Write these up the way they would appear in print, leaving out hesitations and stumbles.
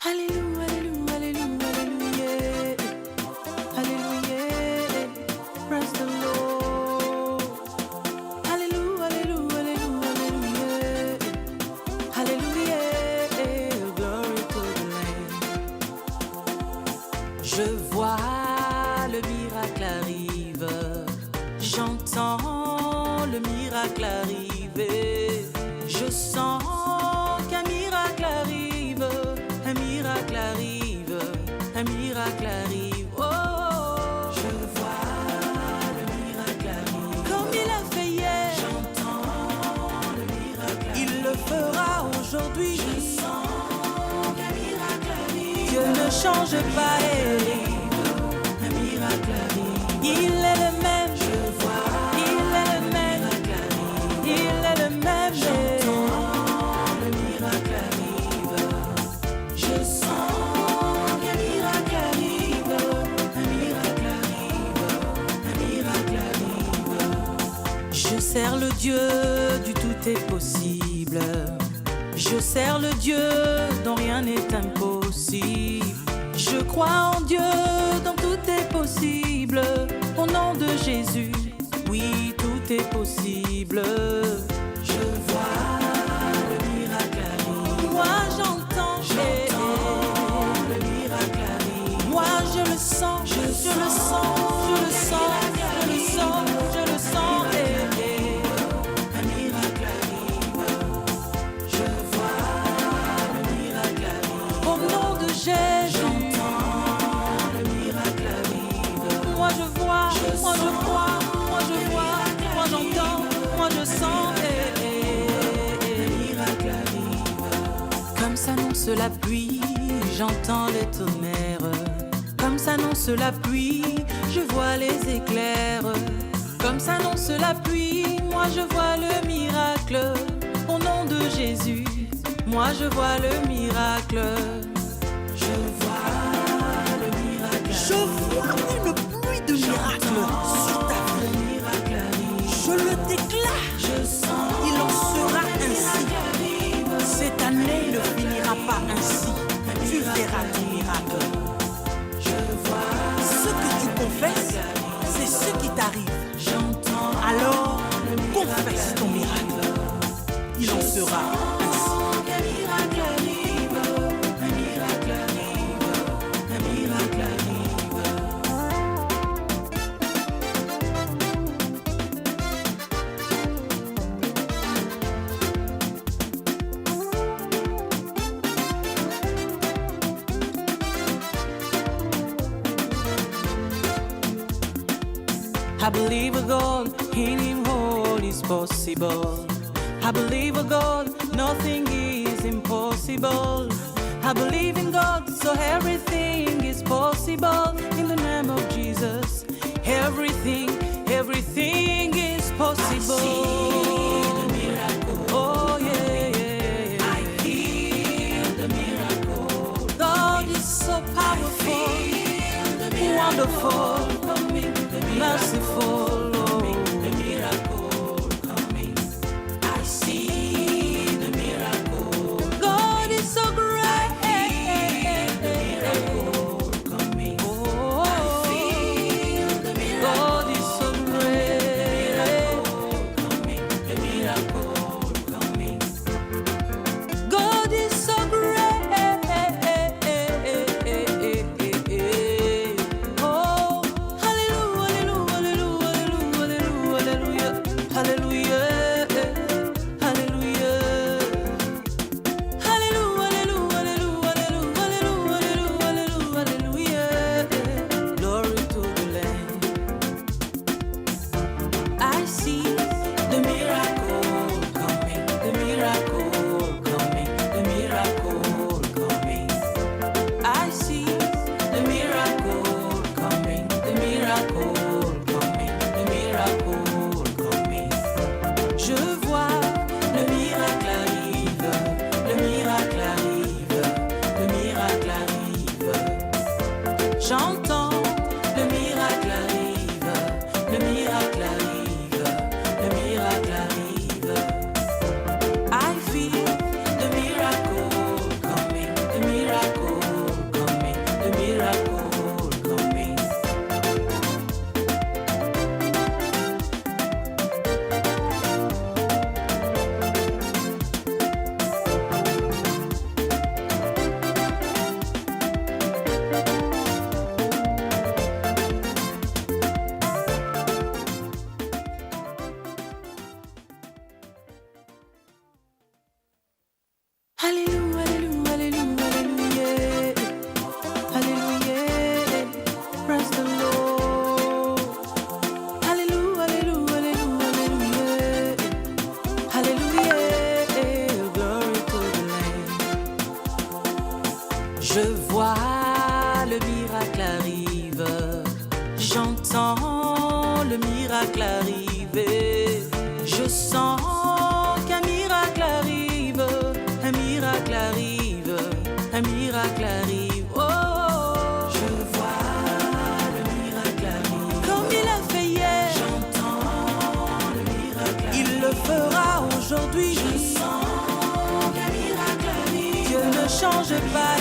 Alléluia, alléluia, alléluia, alléluia. Alléluia. Praise the Lord. Alléluia, alléluia, alléluia, alléluia. Alléluia. Glory to the Lamb. Je vois le miracle arrive. J'entends le miracle arriver. Je sens qu'un miracle arrive. Un miracle arrive, un miracle arrive. Oh, je vois le miracle arrive. Comme il a fait hier, j'entends le miracle arrive. Il le fera aujourd'hui. Je sens qu'un miracle arrive. Dieu ne change pas, un miracle arrive. Il est le même, je vois. Il est le même, il est le même. J'entends le miracle arrive. Je sens qu'un miracle arrive, un miracle arrive, un miracle arrive. Je sers le Dieu du tout est possible. Je sers le Dieu dont rien n'est impossible. Je crois en Dieu dont tout est possible. Au nom de Jésus, oui, tout est possible. Je vois le miracle arrive. Moi j'entends le miracle arrive. Moi je le sens, je le sens, je le sens, je le sens, je le sens. Un miracle arrive. Je vois le miracle arrive. Au nom de Jésus, j'entends le miracle arrive. Moi je vois, moi je crois, moi je vois, moi j'entends, moi je sens. Un miracle arrive. Comme s'annonce la pluie, j'entends les tonnerres. Comme s'annonce la pluie, je vois les éclairs. Comme s'annonce la pluie, moi je vois le miracle. Au nom de Jésus, moi je vois le miracle. Je vois le miracle. Je vois une pluie de miracles sur ta vie. Je le déclare. Je sens. Il en sera ainsi. Cette année ne finira pas ainsi. Tu verras ton miracle. Je vois. Ce que tu confesses, c'est ce qui t'arrive. J'entends. Alors, confesse ton miracle. Il en sera ainsi. Un miracle arrive, un miracle arrive, un miracle arrive. I believe a God, in Him all is possible. I believe a God, nothing is impossible. I believe in God, so everything is possible. In the name of Jesus, everything is possible. I see the miracle. Oh yeah, yeah, yeah. I feel the miracle. God is so powerful, wonderful, merciful. The miracle coming. I see the miracle. God is so great. The miracle coming. Oh, I feel the miracle. God is so great. The miracle coming. God is so great. Oh, hallelujah, hallelujah, hallelujah, hallelujah, hallelujah, hallelujah, hallelujah, hallelujah, hallelujah, hallelujah. Glory to the Lamb. I see the miracle coming, the miracle coming, the miracle coming. I see the miracle coming, the miracle coming, the miracle coming. Je vois le miracle arrive, le miracle arrive, le miracle arrive. J'entends le miracle arrive, le miracle arrive, le miracle arrive. I feel the miracle coming, the miracle Je vois le miracle arrive, j'entends le miracle arriver, je sens qu'un miracle arrive, un miracle arrive, un miracle arrive. Oh, je vois le miracle arrive, comme il a fait hier. J'entends le miracle arrive, il le fera aujourd'hui. Je sens qu'un miracle arrive, Dieu ne change pas.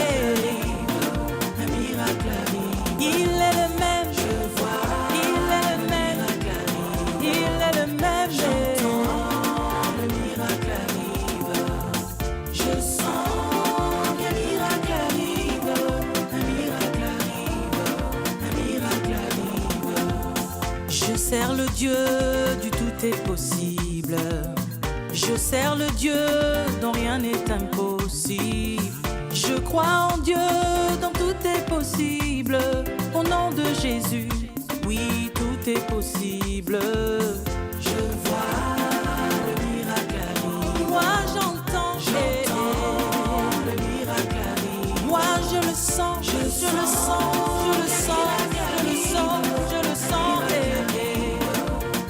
Un miracle arrive, il est le même. Je vois, il est le même. Il est le même. J'entends le miracle arrive, je sens qu'un miracle arrive, un miracle arrive, un miracle arrive. Je sers le Dieu du tout est possible. Je sers le Dieu dont rien n'est impossible. Je crois en Dieu dont tout est possible. Au nom de Jésus, oui, tout est possible. Je vois le miracle arrive. Moi j'entends le miracle arrive. Moi je le sens, je le sens, je le sens, je le sens, je le sens.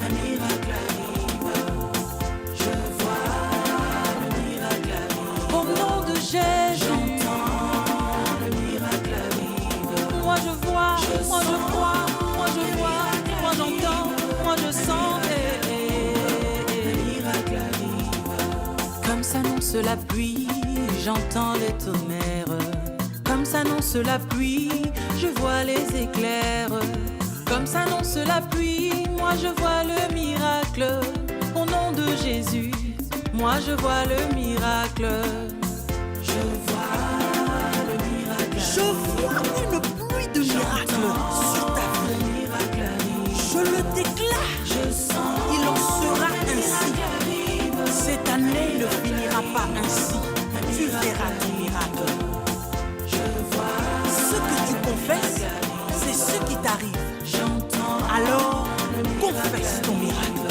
Un miracle arrive. Je vois le miracle arrive. Au nom de Jésus, j'entends le miracle arrive. Moi je vois, moi je crois, moi je vois, moi j'entends, moi je sens. Un miracle arrive. Comme s'annonce la pluie, j'entends les tonnerres. Comme s'annonce la pluie, je vois les éclairs. Comme s'annonce la pluie, moi je vois le miracle. Au nom de Jésus, moi je vois le miracle. Je vois le miracle. Je vois une pluie de miracles sur ta vie. Je le déclare. Je sens, Il en sera ainsi. Cette année ne finira pas ainsi. Tu verras ton miracle. je vois, Ce que tu confesses, c'est ce qui t'arrive. j'entends. Alors, confesse ton miracle.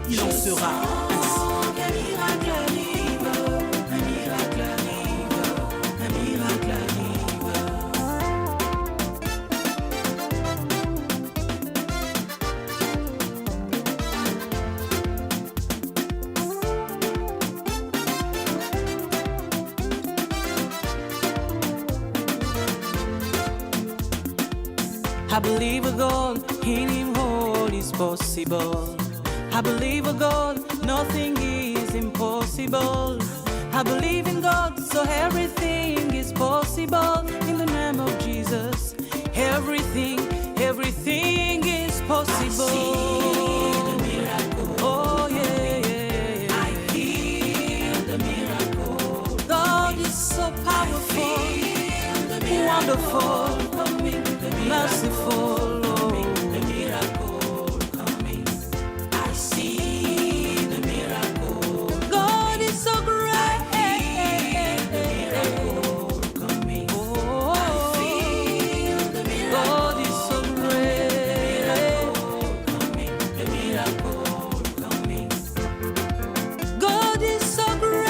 Il en sera ainsi. Un miracle arrive, un miracle arrive, un miracle arrive. I believe a God, in Him all is possible. I believe a God, nothing is impossible. I believe in God, so everything is possible. In the name of Jesus, everything, everything is possible. Oh yeah, yeah, yeah. I feel the miracle. God is so powerful, wonderful, merciful. The miracle coming. I see the miracle. God is so great. The miracle coming. Oh, I feel the miracle. God is so great. The miracle coming. God is so great.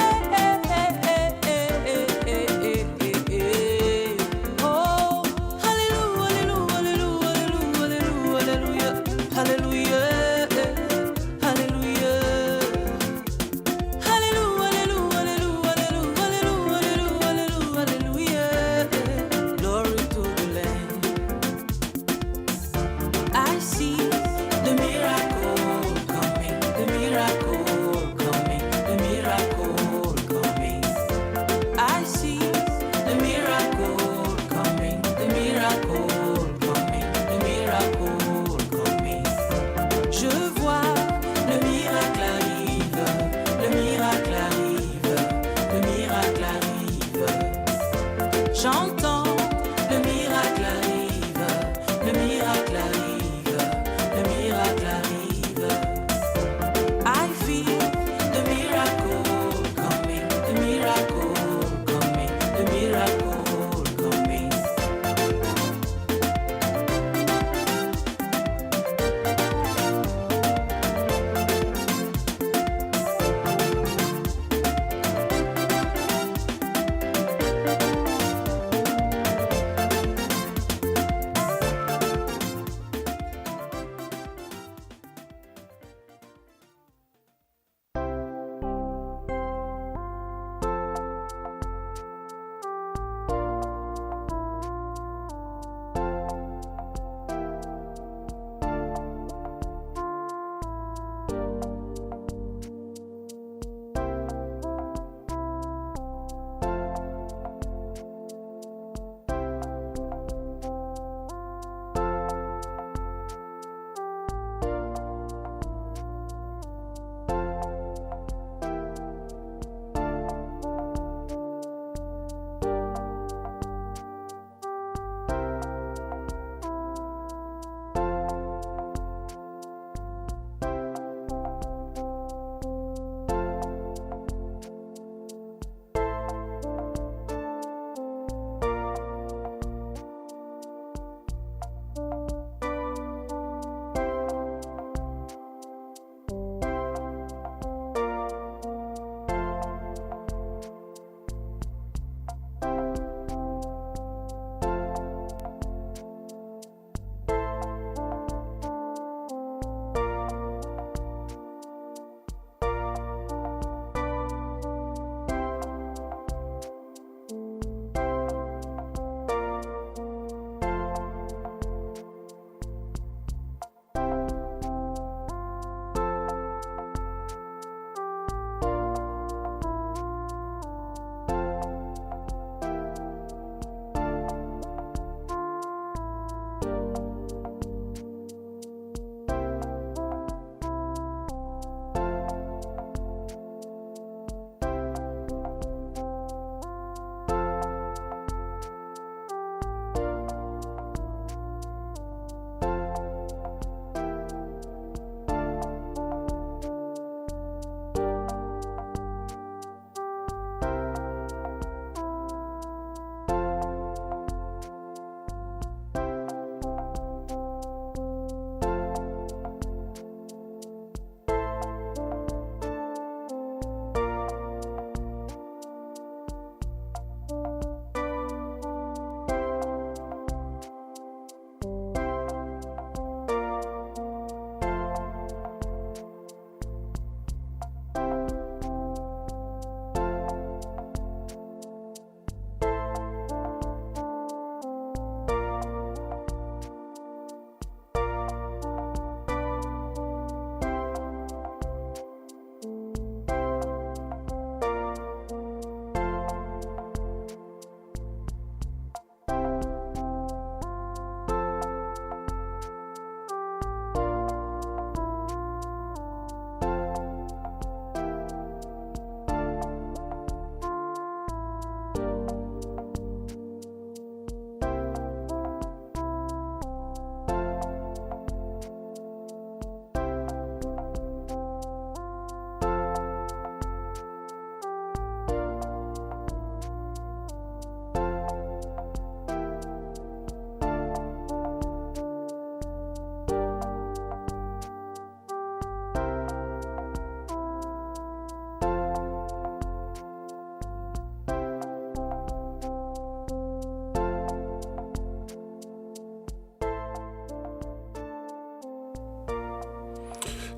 Oh, hallelujah, hallelujah, hallelujah, hallelujah, hallelujah, hallelujah. Hallelujah, hallelujah, hallelujah, hallelujah, hallelujah. Glory to the Lamb. I see the miracle coming, the miracle coming, the miracle coming. I see the miracle coming, the miracle coming, the miracle coming. Je vois le miracle arrive, le miracle arrive, le miracle arrive. J'entends le miracle arrive, le miracle arrive, le miracle arrive. I feel the miracle coming, the miracle coming, the miracle coming.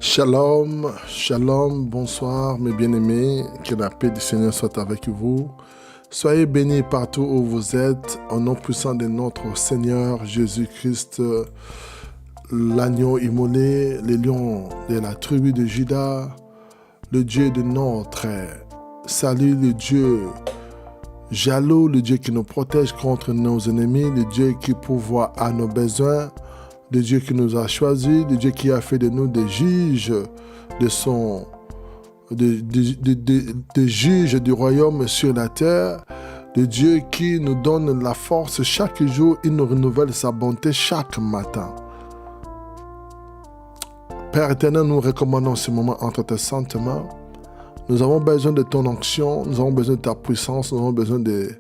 Shalom, shalom, bonsoir mes bien-aimés, que la paix du Seigneur soit avec vous. Soyez bénis partout où vous êtes, au nom puissant de notre Seigneur Jésus-Christ, l'agneau immolé, le lion de la tribu de Juda, le Dieu de notre salut, le Dieu jaloux, le Dieu qui nous protège contre nos ennemis, le Dieu qui pourvoit à nos besoins, le Dieu qui nous a choisis, le Dieu qui a fait de nous des juges des juges du royaume sur la terre, le Dieu qui nous donne la force chaque jour, il nous renouvelle sa bonté chaque matin. Père éternel, nous recommandons ce moment entre tes saintes mains. Nous avons besoin de ton onction, nous avons besoin de ta puissance, nous avons besoin de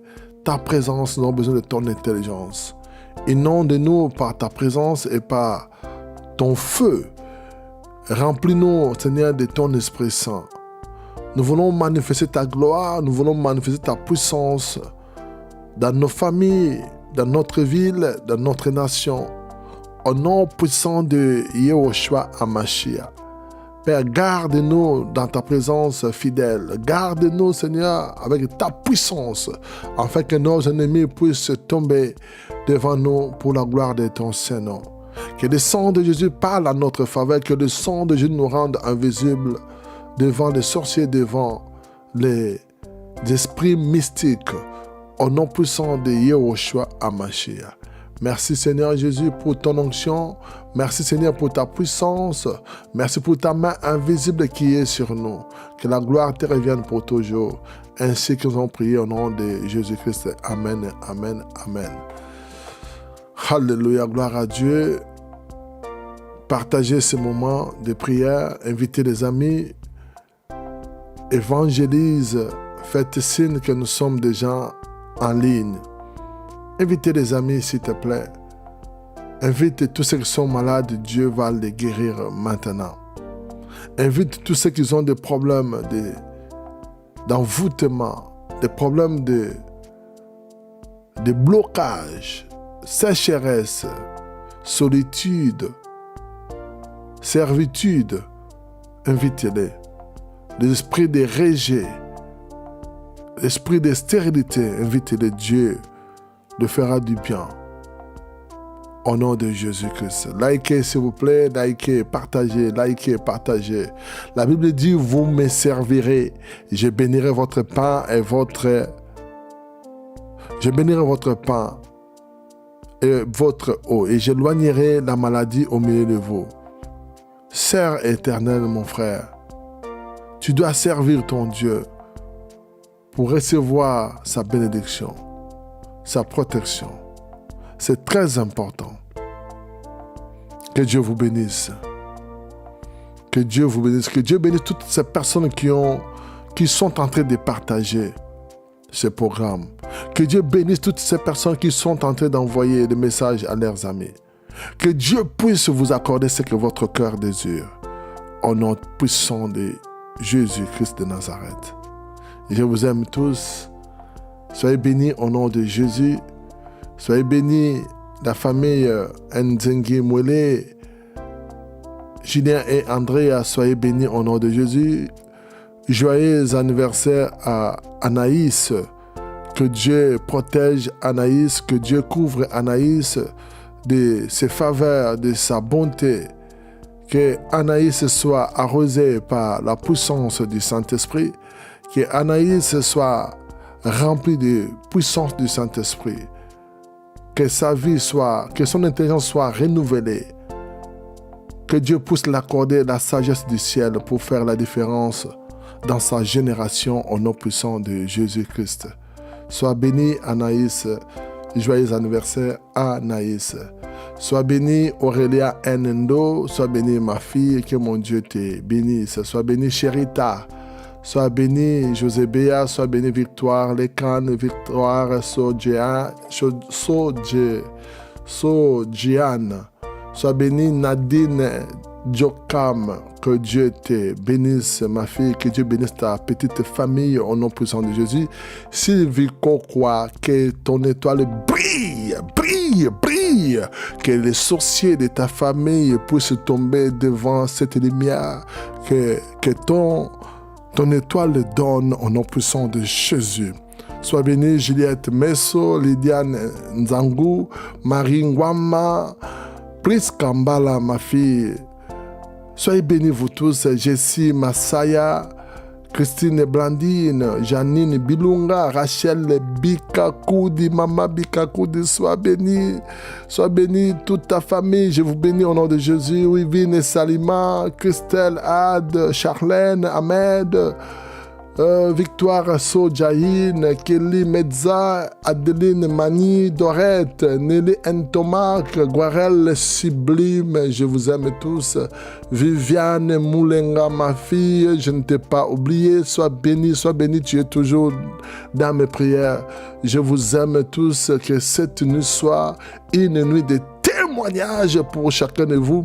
ta présence, nous avons besoin de ton intelligence. Inonde-nous par ta présence et par ton feu. Remplis-nous, Seigneur, de ton Esprit Saint. Nous voulons manifester ta gloire, nous voulons manifester ta puissance dans nos familles, dans notre ville, dans notre nation. Au nom puissant de Yehoshua HaMashiach. Père, garde-nous dans ta présence fidèle. Garde-nous, Seigneur, avec ta puissance, afin que nos ennemis puissent tomber devant nous pour la gloire de ton Saint-Nom. Que le sang de Jésus parle à notre faveur, que le sang de Jésus nous rende invisibles devant les sorciers, devant les esprits mystiques, au nom puissant de Yehoshua HaMashiach. Merci Seigneur Jésus pour ton onction. Merci Seigneur pour ta puissance. Merci pour ta main invisible qui est sur nous. Que la gloire te revienne pour toujours. Ainsi que nous avons prié au nom de Jésus-Christ. Amen, amen, amen. Alléluia, gloire à Dieu. Partagez ce moment de prière. Invitez les amis. Évangélise. Faites signe que nous sommes déjà en ligne. Invitez les amis, s'il te plaît. Invite tous ceux qui sont malades, Dieu va les guérir maintenant. Invite tous ceux qui ont des problèmes d'envoûtement, des problèmes de blocage, sécheresse, solitude, servitude. Invitez-les. L'esprit de rejet, l'esprit de stérilité, invitez-les. Dieu le fera du bien. Au nom de Jésus-Christ. Likez s'il vous plaît, likez, partagez, likez, partagez. La Bible dit, vous me servirez. Je bénirai votre pain et votre eau, et j'éloignerai la maladie au milieu de vous. Sers éternel, mon frère. Tu dois servir ton Dieu pour recevoir sa bénédiction, sa protection. C'est très important. Que Dieu vous bénisse. Que Dieu vous bénisse. Que Dieu bénisse toutes ces personnes qui sont en train de partager ce programme. Que Dieu bénisse toutes ces personnes qui sont en train d'envoyer des messages à leurs amis. Que Dieu puisse vous accorder ce que votre cœur désire. Au nom puissant de Jésus-Christ de Nazareth. Je vous aime tous. Soyez bénis au nom de Jésus. Soyez bénis la famille Nzengi Mwele, Julien et Andrea. Soyez bénis au nom de Jésus. Joyeux anniversaire à Anaïs. Que Dieu protège Anaïs, que Dieu couvre Anaïs de ses faveurs, de sa bonté. Que Anaïs soit arrosée par la puissance du Saint-Esprit. Que Anaïs soit remplie de puissance du Saint-Esprit. Que sa vie que son intelligence soit renouvelée. Que Dieu puisse l'accorder la sagesse du ciel pour faire la différence dans sa génération au nom puissant de Jésus-Christ. Sois béni Anaïs, joyeux anniversaire Anaïs. Sois béni Aurélia Nendo, sois béni ma fille, que mon Dieu te bénisse. Sois béni Chérita. Sois béni Josébéa, sois béni Victoire, Lécan, Victoire, Sojiane, sois béni Nadine Djokam, que Dieu te bénisse ma fille, que Dieu bénisse ta petite famille au nom puissant de Jésus. Sylvie Kokwa, que ton étoile brille brille, brille. Que les sorciers de ta famille puissent tomber devant cette lumière. Que ton étoile donne au nom puissant de Jésus. Sois bénie Juliette Messo, Lydiane Nzangu, Marie Ngwama, Pris Kambala, ma fille. Soyez bénis vous tous, Jessie Massaya, Christine Blandine, Janine Bilunga, Rachel Bikakoudi, Mama Bikakoudi, sois bénie toute ta famille, je vous bénis au nom de Jésus, Wivine et Salima, Christelle, Ad, Charlène, Ahmed, Victoire Sojaïne, Kelly Medza, Adeline Mani, Dorette, Nelly Ntomak, Guarel Sublime, je vous aime tous. Viviane Moulenga, ma fille, je ne t'ai pas oublié. Sois béni, tu es toujours dans mes prières. Je vous aime tous, que cette nuit soit une nuit de témoignage pour chacun de vous.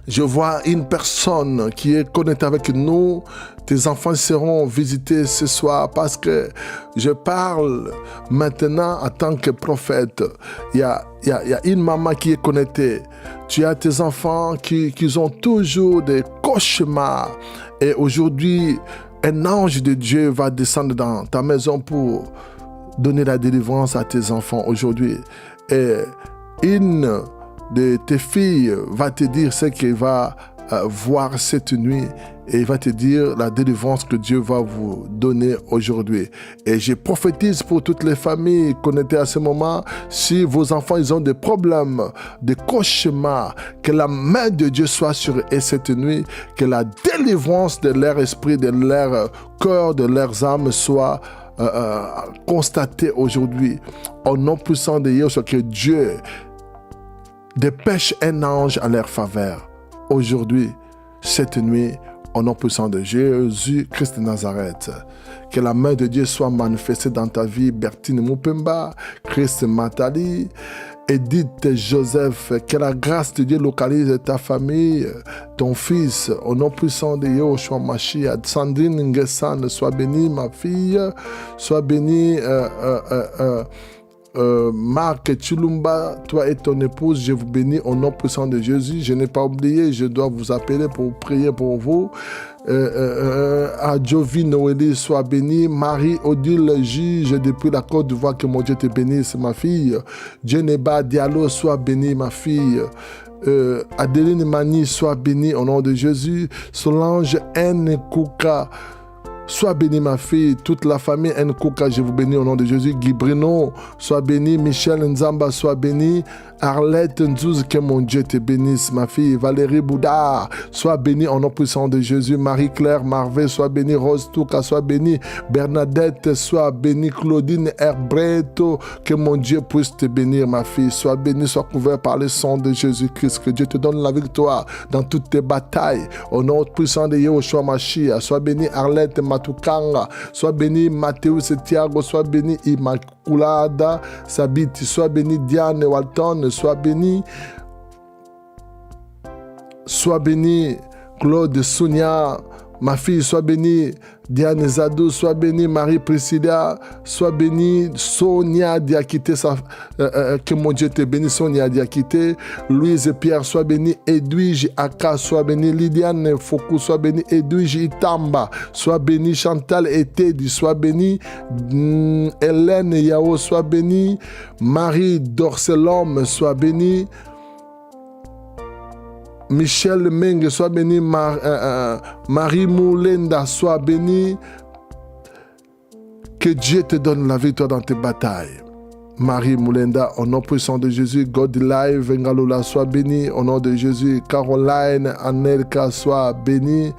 Je vois une personne qui est connectée avec nous. Tes enfants seront visités ce soir parce que je parle maintenant en tant que prophète. Il y a une maman qui est connectée. Tu as tes enfants qui ont toujours des cauchemars. Et aujourd'hui, un ange de Dieu va descendre dans ta maison pour donner la délivrance à tes enfants aujourd'hui. Et une de tes filles va te dire ce qu'elle va voir cette nuit et il va te dire la délivrance que Dieu va vous donner aujourd'hui. Et je prophétise pour toutes les familles connectées à ce moment, si vos enfants ils ont des problèmes, des cauchemars, que la main de Dieu soit sur eux cette nuit, que la délivrance de leur esprit, de leur cœur, de leurs âmes soit constatée aujourd'hui. Au nom puissant de Jésus, que Dieu dépêche un ange à leur faveur. Aujourd'hui, cette nuit, au nom puissant de Jésus-Christ de Nazareth, que la main de Dieu soit manifestée dans ta vie, Bertine Moupemba, Christ Matali, Edith Joseph, que la grâce de Dieu localise ta famille, ton fils, au nom puissant de Yoshua Mashiach. Sandrine Nguessan, sois bénie, ma fille, sois bénie, Marc Chulumba, toi et ton épouse, je vous bénis au nom puissant de Jésus. Je n'ai pas oublié, je dois vous appeler pour prier pour vous. Adjovi Noélie, sois bénie. Marie-Odile, juge depuis la Côte d'Ivoire, que mon Dieu te bénisse, ma fille. Djeneba Diallo, sois bénie, ma fille. Adeline Mani, sois bénie au nom de Jésus. Solange N. Kouka, sois bénie ma fille, toute la famille Nkouka, je vous bénis au nom de Jésus. Guy Bruno, sois bénie. Michel Nzamba, sois bénie. Arlette Nzouz, que mon Dieu te bénisse ma fille. Valérie Bouddha, sois bénie au nom puissant de Jésus. Marie-Claire Marvé, sois bénie. Rose Touka, sois bénie. Bernadette, sois bénie. Claudine Herbreto, que mon Dieu puisse te bénir ma fille. Sois bénie, sois couvert par le sang de Jésus-Christ. Que Dieu te donne la victoire dans toutes tes batailles. Au nom puissant de Yahushua Mashiach, sois bénie Arlette Matukanga, sois bénie Mathéus Thiago, sois bénie Immaculada Sabiti, sois bénie Diane Walton, sois bénie Claude Sonia, ma fille, sois bénie Diane Zadou, sois bénie Marie Priscilla, sois bénie Sonia Diakité, que mon Dieu te bénisse, Sonia Diakité. Louise Pierre, sois bénie. Edwige Aka, sois bénie. Lydiane Fokou, sois bénie. Edwige Itamba, sois bénie. Chantal Etedi, sois bénie. Hélène Yao, sois bénie. Marie Dorcelhomme, sois bénie. Michel Meng, sois béni. Marie Moulenda, sois béni. Que Dieu te donne la victoire dans tes batailles. Marie Moulenda, au nom puissant de Jésus. God Live, Ngalola, sois béni. Au nom de Jésus. Caroline Anelka, sois béni.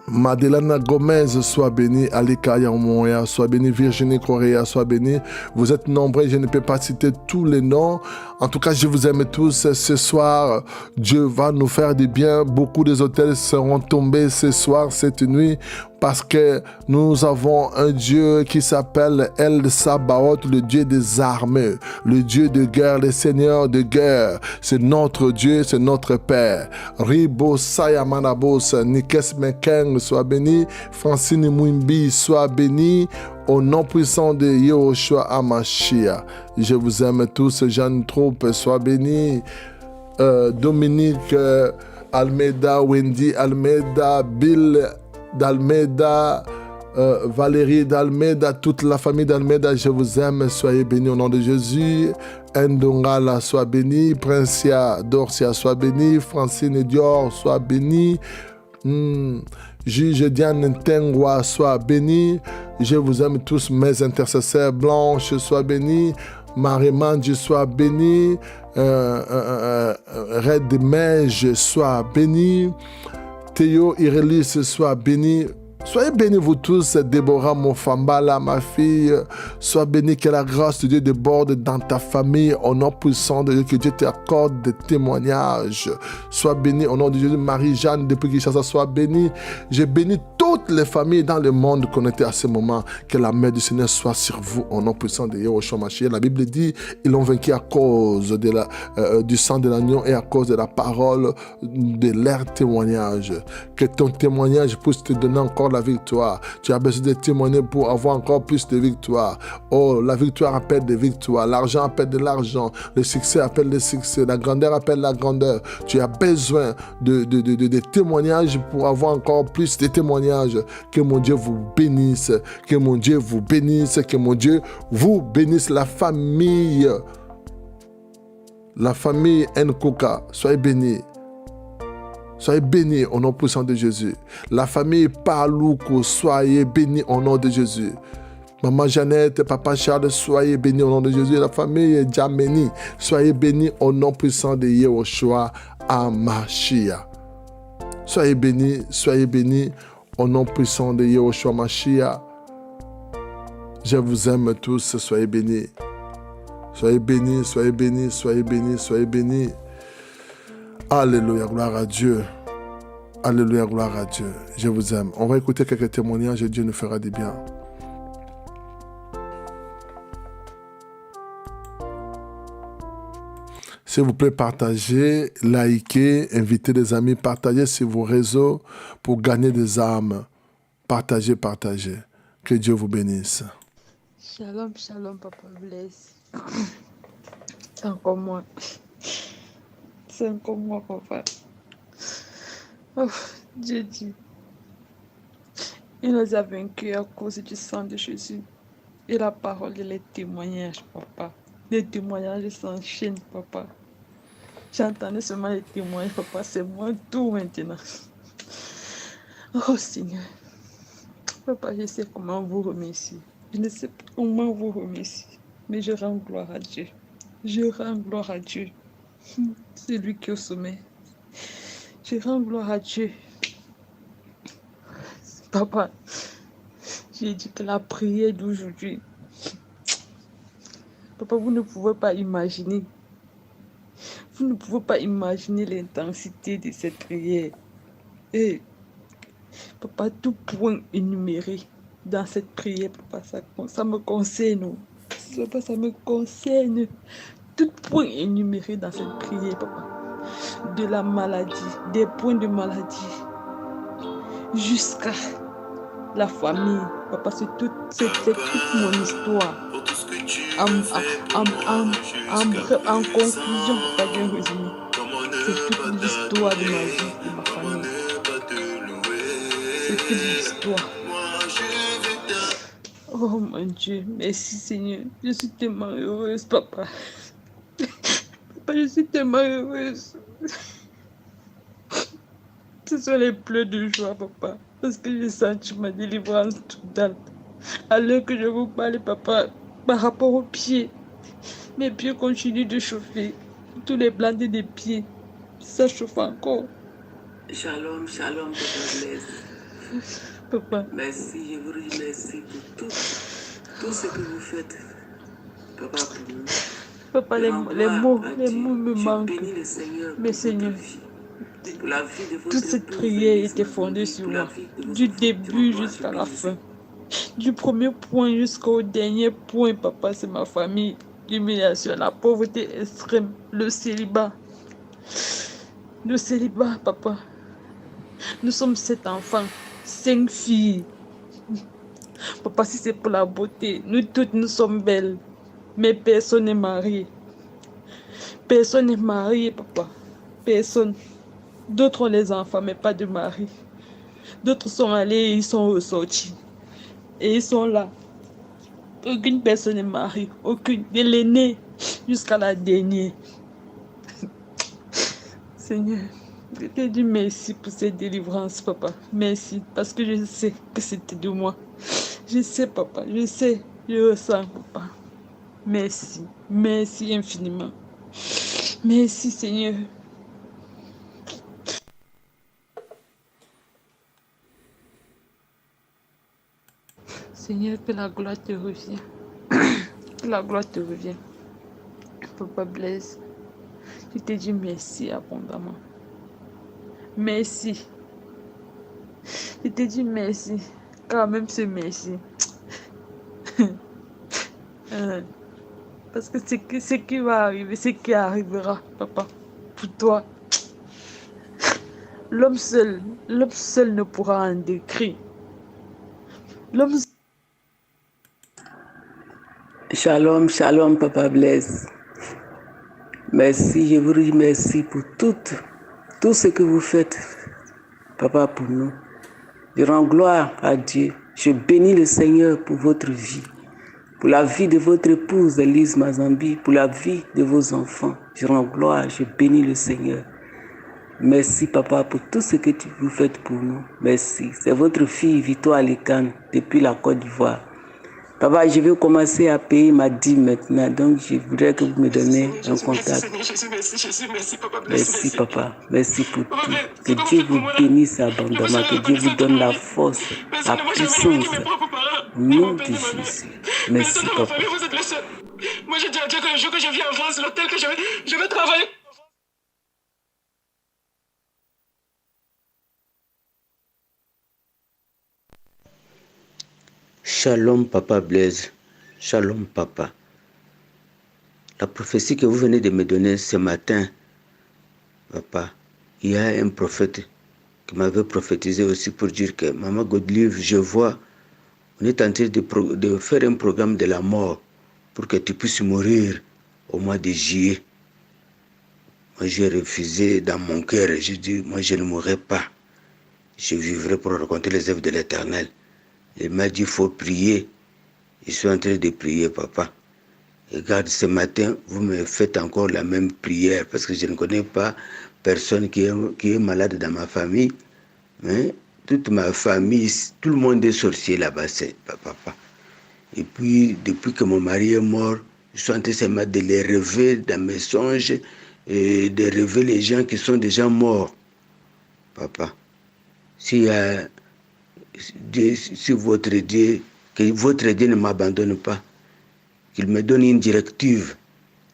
Madeleine Gomez, sois bénie. Alika Yamoya, sois bénie. Virginie Correa, sois bénie. Vous êtes nombreux, je ne peux pas citer tous les noms. En tout cas, je vous aime tous. Ce soir, Dieu va nous faire du bien. Beaucoup des hôtels seront tombés ce soir, cette nuit, parce que nous avons un Dieu qui s'appelle El Sabaoth, le Dieu des armées, le Dieu de guerre, le Seigneur de guerre. C'est notre Dieu, c'est notre Père. Ribo Sayamanabos, Nikes Mekeng, sois béni. Francine Mouimbi, sois béni. Au nom puissant de Yehoshua Amashia. Je vous aime tous. Jeanne Troupe, sois béni. Dominique Almeida, Wendy Almeida, Bill d'Almeida, Valérie d'Almeida, toute la famille d'Almeida, je vous aime. Soyez bénis au nom de Jésus. Ndongala, sois béni. Princia Dorcia, sois béni. Francine Dior, sois béni. Juge Diane Ntengwa, sois béni. Je vous aime tous, mes intercesseurs. Blanche, sois béni. Marie Mandy, sois béni. Red Mège, sois béni. Théo Irélis, sois béni. Soyez bénis vous tous, Déborah Mofambala, ma fille. Sois béni, que la grâce de Dieu déborde dans ta famille. Au nom puissant de Dieu, que Dieu t'accorde des témoignages. Sois béni au nom de Jésus. Marie-Jeanne, depuis Kinshasa, sois béni. Je bénis toutes les familles dans le monde connectées à ce moment. Que la main du Seigneur soit sur vous au nom puissant de Yehoshua Mashiach. La Bible dit, ils l'ont vaincu à cause du sang de l'agneau et à cause de la parole de leur témoignage. Que ton témoignage puisse te donner encore la victoire. Tu as besoin de témoigner pour avoir encore plus de victoire. Oh, la victoire appelle des victoires. L'argent appelle de l'argent. Le succès appelle le succès. La grandeur appelle la grandeur. Tu as besoin de témoignages pour avoir encore plus de témoignages. Que mon Dieu vous bénisse. Que mon Dieu vous bénisse. Que mon Dieu vous bénisse. La famille Nkoka, soyez bénis. Soyez bénis au nom puissant de Jésus. La famille Palouko, soyez bénis au nom de Jésus. Maman Jeannette, Papa Charles, soyez bénis au nom de Jésus. La famille Djameni, soyez bénis au nom puissant de Yehoshua Amashia. Soyez bénis au nom puissant de Yehoshua Amashia. Je vous aime tous, soyez bénis. Soyez bénis, soyez bénis, soyez bénis, soyez bénis. Alléluia, gloire à Dieu. Alléluia, gloire à Dieu. Je vous aime. On va écouter quelques témoignages et Dieu nous fera du bien. S'il vous plaît, partagez, likez, invitez des amis, partagez sur vos réseaux pour gagner des âmes. Partagez. Que Dieu vous bénisse. Shalom, Papa Blaise. C'est encore moi. C'est encore moi, Papa. Oh, Dieu dit, il nous a vaincus à cause du sang de Jésus. Et la parole et les témoignages, Papa. Les témoignages s'enchaînent, Papa. J'entendais seulement les témoignages, Papa. C'est moi tout maintenant. Oh, Seigneur. Papa, je sais comment vous remercier. Je ne sais pas comment vous remercier. Mais je rends gloire à Dieu. Je rends gloire à Dieu. C'est lui qui est au sommet. Je rends gloire à Dieu. Papa, j'ai dit que la prière d'aujourd'hui, Papa, vous ne pouvez pas imaginer. Vous ne pouvez pas imaginer l'intensité de cette prière. Et Papa, tout point énuméré dans cette prière, Papa, ça me concerne. Papa, ça me concerne. Tout point énuméré dans cette prière, Papa. De la maladie, des points de maladie, jusqu'à la famille. Papa, c'est toute mon histoire. En conclusion, Papa, bien résumé. C'est toute l'histoire de ma vie, de ma famille. C'est toute l'histoire. Oh mon Dieu, merci Seigneur. Je suis tellement heureuse, Papa. Papa, je suis tellement heureuse. Ce sont les pleurs de joie, Papa. Parce que j'ai senti ma délivrance totale. À l'heure que je vous parle, Papa, par rapport aux pieds, mes pieds continuent de chauffer. Tous les blancs des pieds, ça chauffe encore. Shalom, Papa Blaise. Papa. Merci, je vous remercie pour tout ce que vous faites, Papa, pour nous. Papa, les mots me manquent. Bénis le Seigneur. Mais Seigneur, pour la vie de Toute votre cette épouse, prière Elise était fondée Mazambi, sur pour la moi. vie de vos Du enfants. Je début m'envoie, je jusqu'à la bénis. fin. Du premier point jusqu'au dernier point, papa, c'est ma famille. L'humiliation, la pauvreté extrême, le célibat. Le célibat, papa. Nous sommes 7 enfants, 5 filles. Papa, si c'est pour la beauté, nous toutes nous sommes belles. Mais personne n'est marié. Personne n'est marié, papa. Personne. D'autres ont les enfants, mais pas de mari. D'autres sont allés et ils sont ressortis. Et ils sont là. Aucune personne n'est mariée. Aucune. De l'aîné jusqu'à la dernière. Seigneur, je te dis merci pour cette délivrance, papa. Merci. Parce que je sais que c'était de moi. Je sais, papa. Je sais. Je ressens, papa. Merci. Merci infiniment. Merci, Seigneur. Seigneur, que la gloire te revienne. Que la gloire te revienne. Papa Blaise, je te dis merci abondamment. Merci. Je te dis merci. Quand même ce merci. Parce que ce qui va arriver, ce qui arrivera, papa, pour toi. L'homme seul ne pourra en décrire. L'homme Shalom, shalom, Papa Blaise. Merci, je vous remercie pour tout ce que vous faites, Papa, pour nous. Je rends gloire à Dieu. Je bénis le Seigneur pour votre vie, pour la vie de votre épouse, Elise Mazambi, pour la vie de vos enfants. Je rends gloire, je bénis le Seigneur. Merci, Papa, pour tout ce que vous faites pour nous. Merci. C'est votre fille, Victoire Lekane, depuis la Côte d'Ivoire. Papa, je vais commencer à payer ma dîme maintenant, donc je voudrais que vous me donniez un contact. Merci, Papa. Merci, Papa. Merci pour tout. Que Dieu vous bénisse abondamment, que Dieu vous donne la force, la puissance. Au nom de Jésus. Merci, Papa. Vous êtes le seul. Moi, j'ai dit à Dieu que le jour que je viens en France, l'hôtel que je vais travailler. Shalom, Papa Blaise. Shalom, Papa. La prophétie que vous venez de me donner ce matin, Papa, il y a un prophète qui m'avait prophétisé aussi pour dire que, Maman Godelive, je vois, on est en train de faire un programme de la mort pour que tu puisses mourir au mois de juillet. Moi, j'ai refusé dans mon cœur. J'ai dit, moi, je ne mourrai pas. Je vivrai pour raconter les œuvres de l'Éternel. Il m'a dit, il faut prier. Je suis en train de prier, Papa. Regarde, ce matin, vous me faites encore la même prière parce que je ne connais pas personne qui est malade dans ma famille. Mais toute ma famille, tout le monde est sorcier là-bas, c'est Papa. Et puis, depuis que mon mari est mort, je suis en train de les rêver dans mes songes et de rêver les gens qui sont déjà morts. Papa, si votre Dieu, que votre Dieu ne m'abandonne pas, qu'il me donne une directive.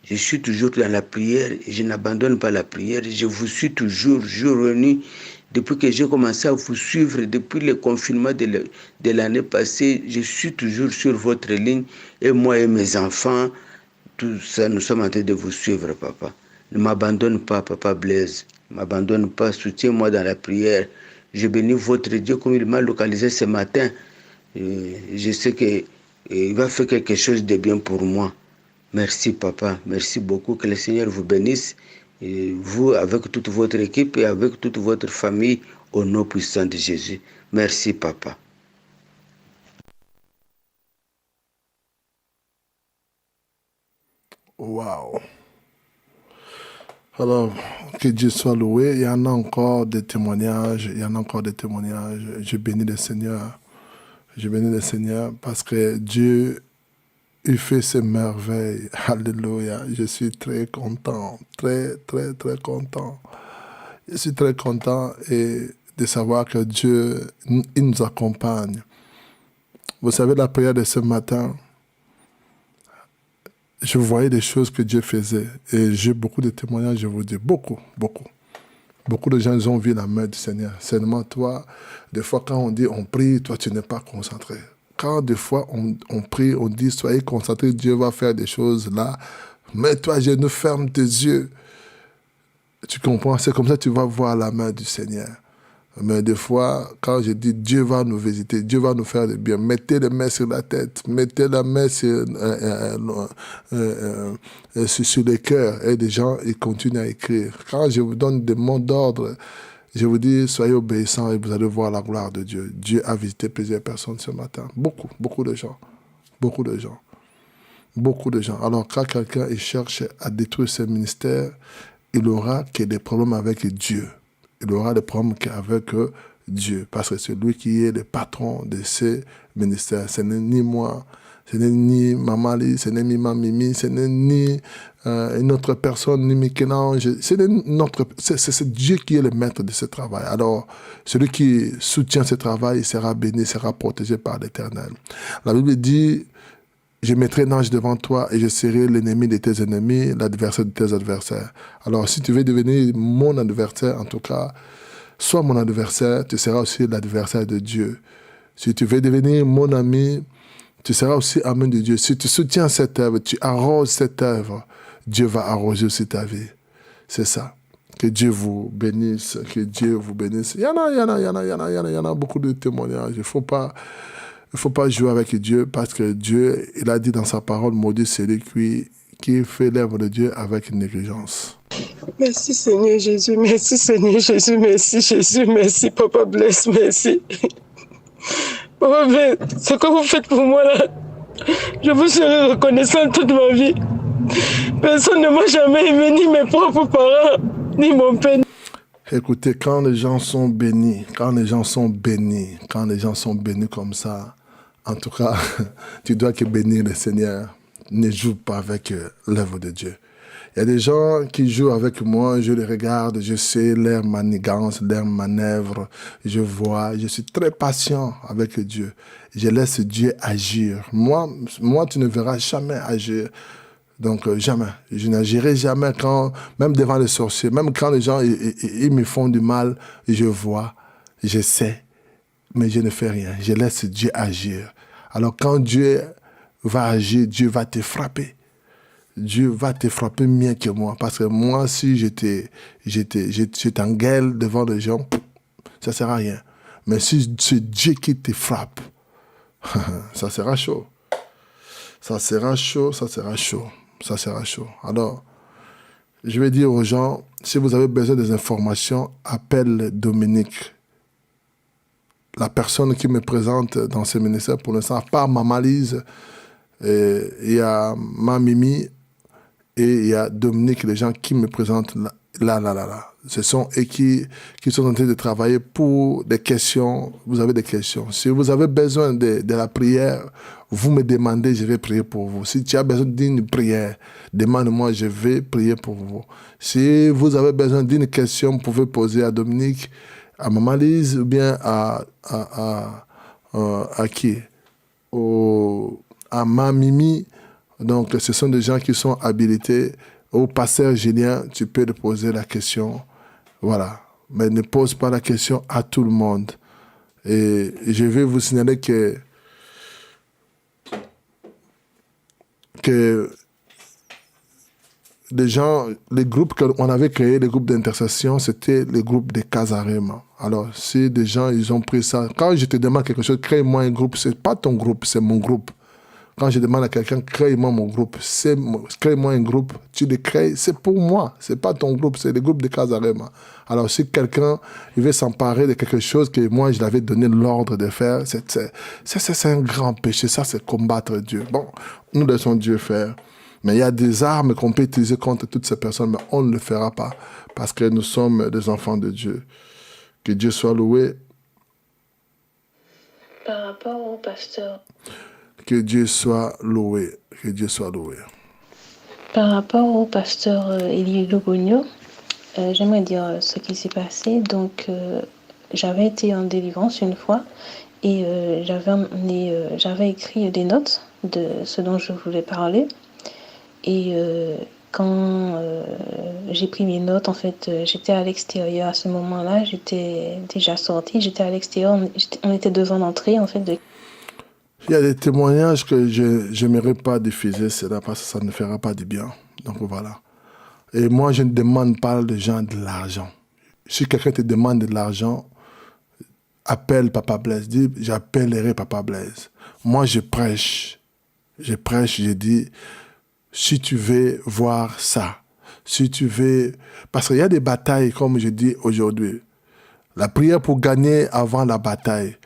Je suis toujours dans la prière et je n'abandonne pas la prière. Je vous suis toujours, jour et nuit. Depuis que j'ai commencé à vous suivre, depuis le confinement de l'année passée, je suis toujours sur votre ligne. Et moi et mes enfants, tout ça, nous sommes en train de vous suivre, Papa. Ne m'abandonne pas, Papa Blaise. Ne m'abandonne pas, soutiens-moi dans la prière. Je bénis votre Dieu comme il m'a localisé ce matin. Je sais qu'il va faire quelque chose de bien pour moi. Merci, Papa. Merci beaucoup. Que le Seigneur vous bénisse. Et vous, avec toute votre équipe et avec toute votre famille, au nom puissant de Jésus. Merci, Papa. Waouh. Alors, que Dieu soit loué. Il y en a encore des témoignages. Je bénis le Seigneur. Je bénis le Seigneur parce que Dieu, il fait ses merveilles. Alléluia. Je suis très content. Très, très, très content. Je suis très content de savoir que Dieu, il nous accompagne. Vous savez, la prière de ce matin, je voyais des choses que Dieu faisait. Et j'ai beaucoup de témoignages, je vous dis. Beaucoup, beaucoup. Beaucoup de gens, ils ont vu la main du Seigneur. Seulement toi, des fois quand on dit on prie, toi tu n'es pas concentré. Quand des fois on prie, on dit soyez concentrés, Dieu va faire des choses là. Mets-toi à genoux, ferme tes yeux. Tu comprends? C'est comme ça que tu vas voir la main du Seigneur. Mais des fois, quand je dis Dieu va nous visiter, Dieu va nous faire du bien, mettez les mains sur la tête, mettez la main sur les cœurs. Et des gens, ils continuent à écrire. Quand je vous donne des mots d'ordre, je vous dis, soyez obéissants et vous allez voir la gloire de Dieu. Dieu a visité plusieurs personnes ce matin. Beaucoup de gens. Beaucoup de gens. Beaucoup de gens. Alors, quand quelqu'un il cherche à détruire ce ministère, il aura que des problèmes avec Dieu. Il aura des problèmes avec Dieu. Parce que c'est lui qui est le patron de ce ministère. Ce n'est ni moi, ce n'est ni Mamali, ce n'est ni Mamimi, ce n'est ni une autre personne, ni Michel-Ange. C'est Dieu qui est le maître de ce travail. Alors, celui qui soutient ce travail, il sera béni, sera protégé par l'Éternel. La Bible dit, je mettrai un ange devant toi et je serai l'ennemi de tes ennemis, l'adversaire de tes adversaires. Alors, si tu veux devenir mon adversaire, en tout cas, sois mon adversaire, tu seras aussi l'adversaire de Dieu. Si tu veux devenir mon ami, tu seras aussi ami de Dieu. Si tu soutiens cette œuvre, tu arroses cette œuvre, Dieu va arroser aussi ta vie. C'est ça. Que Dieu vous bénisse, que Dieu vous bénisse. Il y en a beaucoup de témoignages. Il ne faut pas jouer avec Dieu parce que Dieu, il a dit dans sa parole, maudit celui qui fait l'œuvre de Dieu avec négligence. Merci Seigneur Jésus, merci Seigneur Jésus, merci Jésus, merci Papa Bless, merci. Papa Bless, ce que vous faites pour moi là, je vous serai reconnaissant toute ma vie. Personne ne m'a jamais aimé, ni mes propres parents, ni mon père. Écoutez, quand les gens sont bénis comme ça, en tout cas, tu dois que bénir le Seigneur. Ne joue pas avec l'œuvre de Dieu. Il y a des gens qui jouent avec moi, je les regarde, je sais leur manigance, leur manœuvre, je vois, je suis très patient avec Dieu. Je laisse Dieu agir. Moi, tu ne verras jamais agir. Donc, jamais. Je n'agirai jamais même devant les sorciers, même quand les gens ils me font du mal, je vois, je sais, mais je ne fais rien. Je laisse Dieu agir. Alors, quand Dieu va agir, Dieu va te frapper. Dieu va te frapper mieux que moi. Parce que moi, si je t'engueule devant les gens, ça ne sert à rien. Mais si c'est Dieu qui te frappe, ça sera chaud. Ça sera chaud. Alors, je vais dire aux gens, si vous avez besoin des informations, appelle Dominique. La personne qui me présente dans ce ministère pour l'instant, par Mamalise, il y a Mamimi et il y a Dominique, les gens qui me présentent là. Ce sont eux qui sont en train de travailler pour des questions. Vous avez des questions. Si vous avez besoin de la prière, vous me demandez, je vais prier pour vous. Si tu as besoin d'une prière, demande-moi, je vais prier pour vous. Si vous avez besoin d'une question, vous pouvez poser à Dominique, à Mamalise ou bien à qui? À Mamimi. Donc, ce sont des gens qui sont habilités. Au pasteur Julien, tu peux lui poser la question. Voilà. Mais ne pose pas la question à tout le monde. Et je vais vous signaler que les groupes qu'on avait créés, les groupes d'intercession, c'était les groupes de Casarema. Alors, si des gens, ils ont pris ça, quand je te demande quelque chose, crée-moi un groupe, c'est pas ton groupe, c'est mon groupe. Quand je demande à quelqu'un, crée-moi mon groupe, crée-moi un groupe, tu le crées, c'est pour moi, c'est pas ton groupe, c'est le groupe de Casarema. Alors, si quelqu'un il veut s'emparer de quelque chose que moi, je l'avais donné l'ordre de faire, c'est un grand péché, ça, c'est combattre Dieu. Bon, nous laissons Dieu faire. Mais il y a des armes qu'on peut utiliser contre toutes ces personnes, mais on ne le fera pas, parce que nous sommes des enfants de Dieu. Que Dieu soit loué. Par rapport au pasteur. Que Dieu soit loué. Que Dieu soit loué. Par rapport au pasteur Elie Logogno, j'aimerais dire ce qui s'est passé. Donc, j'avais été en délivrance une fois et j'avais écrit des notes de ce dont je voulais parler. Et quand j'ai pris mes notes, en fait, j'étais à l'extérieur à ce moment-là, j'étais déjà sortie, j'étais à l'extérieur, on était devant l'entrée, en fait. Il y a des témoignages que je n'aimerais pas diffuser, cela parce que ça ne fera pas du bien. Donc voilà. Et moi, je ne demande pas aux gens de l'argent. Si quelqu'un te demande de l'argent, appelle Papa Blaise. Dis, j'appellerai Papa Blaise. Moi, je prêche. Je dis, si tu veux voir ça, si tu veux... Parce qu'il y a des batailles, comme je dis aujourd'hui. La prière pour gagner avant la bataille.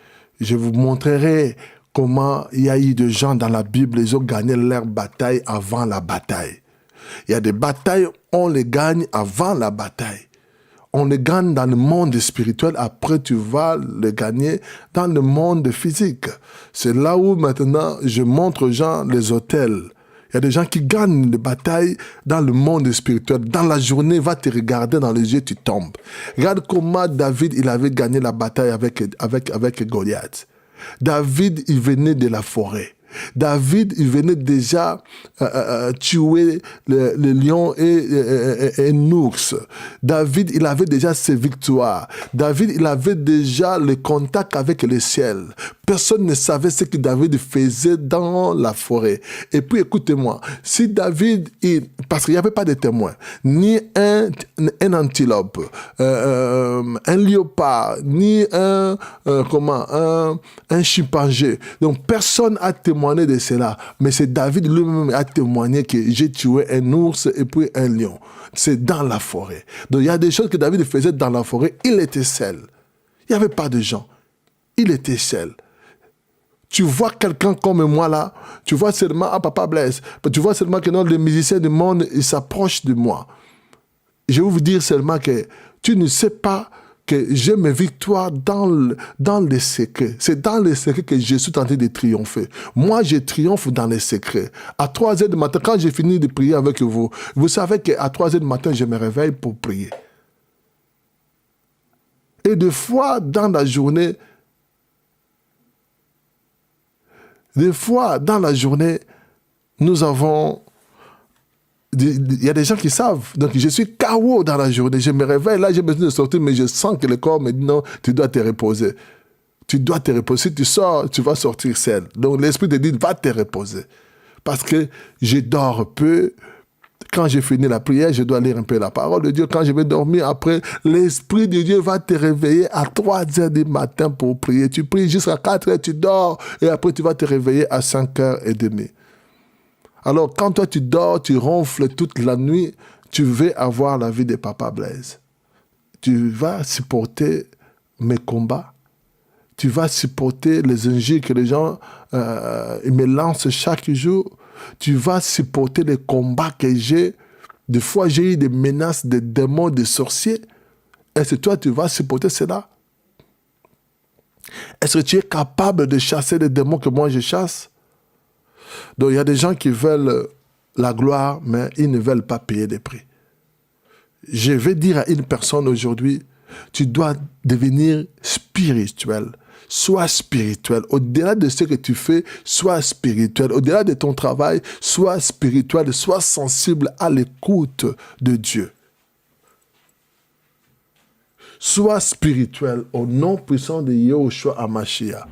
Je vous montrerai comment il y a eu des gens dans la Bible, ils ont gagné leur bataille avant la bataille. Il y a des batailles, on les gagne avant la bataille. On les gagne dans le monde spirituel, après tu vas les gagner dans le monde physique. C'est là où maintenant je montre aux gens les hôtels. Il y a des gens qui gagnent des batailles dans le monde spirituel. Dans la journée, va te regarder dans les yeux, tu tombes. Regarde comment David, il avait gagné la bataille avec Goliath. David, il venait de la forêt. David, il venait déjà tuer le lion et un ours. David, il avait déjà ses victoires. David, il avait déjà le contact avec le ciel. Personne ne savait ce que David faisait dans la forêt. Et puis, écoutez-moi, si David, parce qu'il n'y avait pas de témoin, ni un antilope, un léopard, ni un chimpanzé. Donc, personne n'a témoigné de cela, mais c'est David lui-même qui a témoigné que j'ai tué un ours et puis un lion. C'est dans la forêt. Donc il y a des choses que David faisait dans la forêt, il était seul. Il n'y avait pas de gens. Il était seul. Tu vois quelqu'un comme moi là, tu vois seulement Papa Blaise, tu vois seulement que les musiciens du monde, ils s'approchent de moi. Je vais vous dire seulement que tu ne sais pas que j'ai mes victoires dans les secrets. C'est dans les secrets que je suis en train de triompher. Moi, je triomphe dans les secrets. À 3 heures du matin, quand j'ai fini de prier avec vous, vous savez qu'à 3 heures du matin, je me réveille pour prier. Et des fois, dans la journée, nous avons... Il y a des gens qui savent. Donc, je suis KO dans la journée. Je me réveille, là, j'ai besoin de sortir, mais je sens que le corps me dit non, tu dois te reposer. Tu dois te reposer. Si tu sors, tu vas sortir seul. Donc, l'esprit te dit, va te reposer. Parce que je dors peu. Quand j'ai fini la prière, je dois lire un peu la parole de Dieu. Quand je vais dormir, après, l'Esprit de Dieu va te réveiller à 3 heures du matin pour prier. Tu pries jusqu'à 4 heures, tu dors, et après, tu vas te réveiller à 5h30. Alors, quand toi, tu dors, tu ronfles toute la nuit, tu veux avoir la vie de Papa Blaise. Tu vas supporter mes combats. Tu vas supporter les injures que les gens ils me lancent chaque jour. Tu vas supporter les combats que j'ai. Des fois, j'ai eu des menaces de démons, de sorciers. Est-ce que toi, tu vas supporter cela? Est-ce que tu es capable de chasser les démons que moi je chasse? Donc, il y a des gens qui veulent la gloire, mais ils ne veulent pas payer des prix. Je vais dire à une personne aujourd'hui, tu dois devenir spirituel. Sois spirituel. Au-delà de ce que tu fais, sois spirituel. Au-delà de ton travail, sois spirituel. Sois sensible à l'écoute de Dieu. Sois spirituel au nom puissant de Yahushua HaMashiach.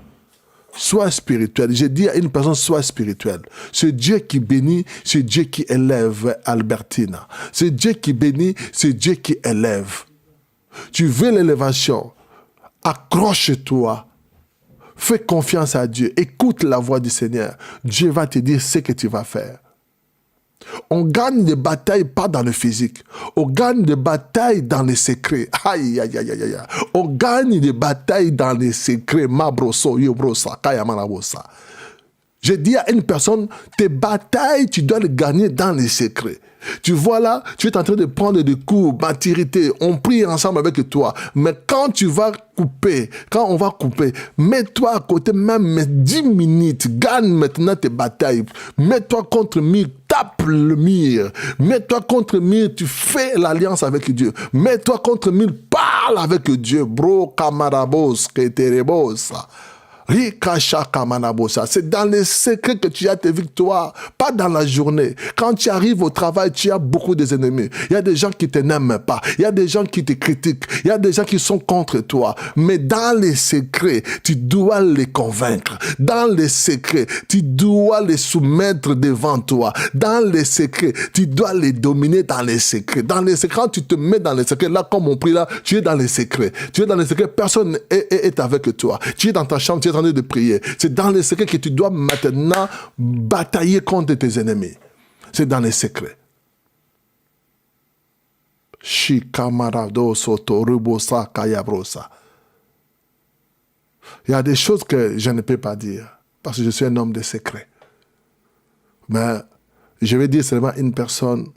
Sois spirituel. J'ai dit à une personne, sois spirituel. C'est Dieu qui bénit, c'est Dieu qui élève Albertina. C'est Dieu qui bénit, c'est Dieu qui élève. Tu veux l'élévation, accroche-toi. Fais confiance à Dieu. Écoute la voix du Seigneur. Dieu va te dire ce que tu vas faire. On gagne des batailles pas dans le physique. On gagne des batailles dans les secrets. Aïe, aïe, aïe, aïe, aïe. On gagne des batailles dans les secrets. Mabroso, yobrosa, kayamanabosa. Je dis à une personne, tes batailles, tu dois les gagner dans les secrets. Tu vois là, tu es en train de prendre des coups, maturité, on prie ensemble avec toi. Mais quand tu vas couper, quand on va couper, mets-toi à côté même 10 minutes, gagne maintenant tes batailles. Mets-toi contre mur, tape le mur. Mets-toi contre mur, tu fais l'alliance avec Dieu. Mets-toi contre mur, parle avec Dieu. Bro, camarabos, keterebos. C'est dans les secrets que tu as tes victoires, pas dans la journée. Quand tu arrives au travail, tu as beaucoup des ennemis. Il y a des gens qui te n'aiment pas. Il y a des gens qui te critiquent. Il y a des gens qui sont contre toi. Mais dans les secrets, tu dois les convaincre. Dans les secrets, tu dois les soumettre devant toi. Dans les secrets, tu dois les dominer dans les secrets. Dans les secrets, quand tu te mets dans les secrets, là, comme on prie là, tu es dans les secrets. Tu es dans les secrets, personne est avec toi. Tu es dans ta chambre, tu es en train de prier. C'est dans les secrets que tu dois maintenant batailler contre tes ennemis. C'est dans les secrets. Il y a des choses que je ne peux pas dire parce que je suis un homme de secret. Mais je vais dire seulement une personne.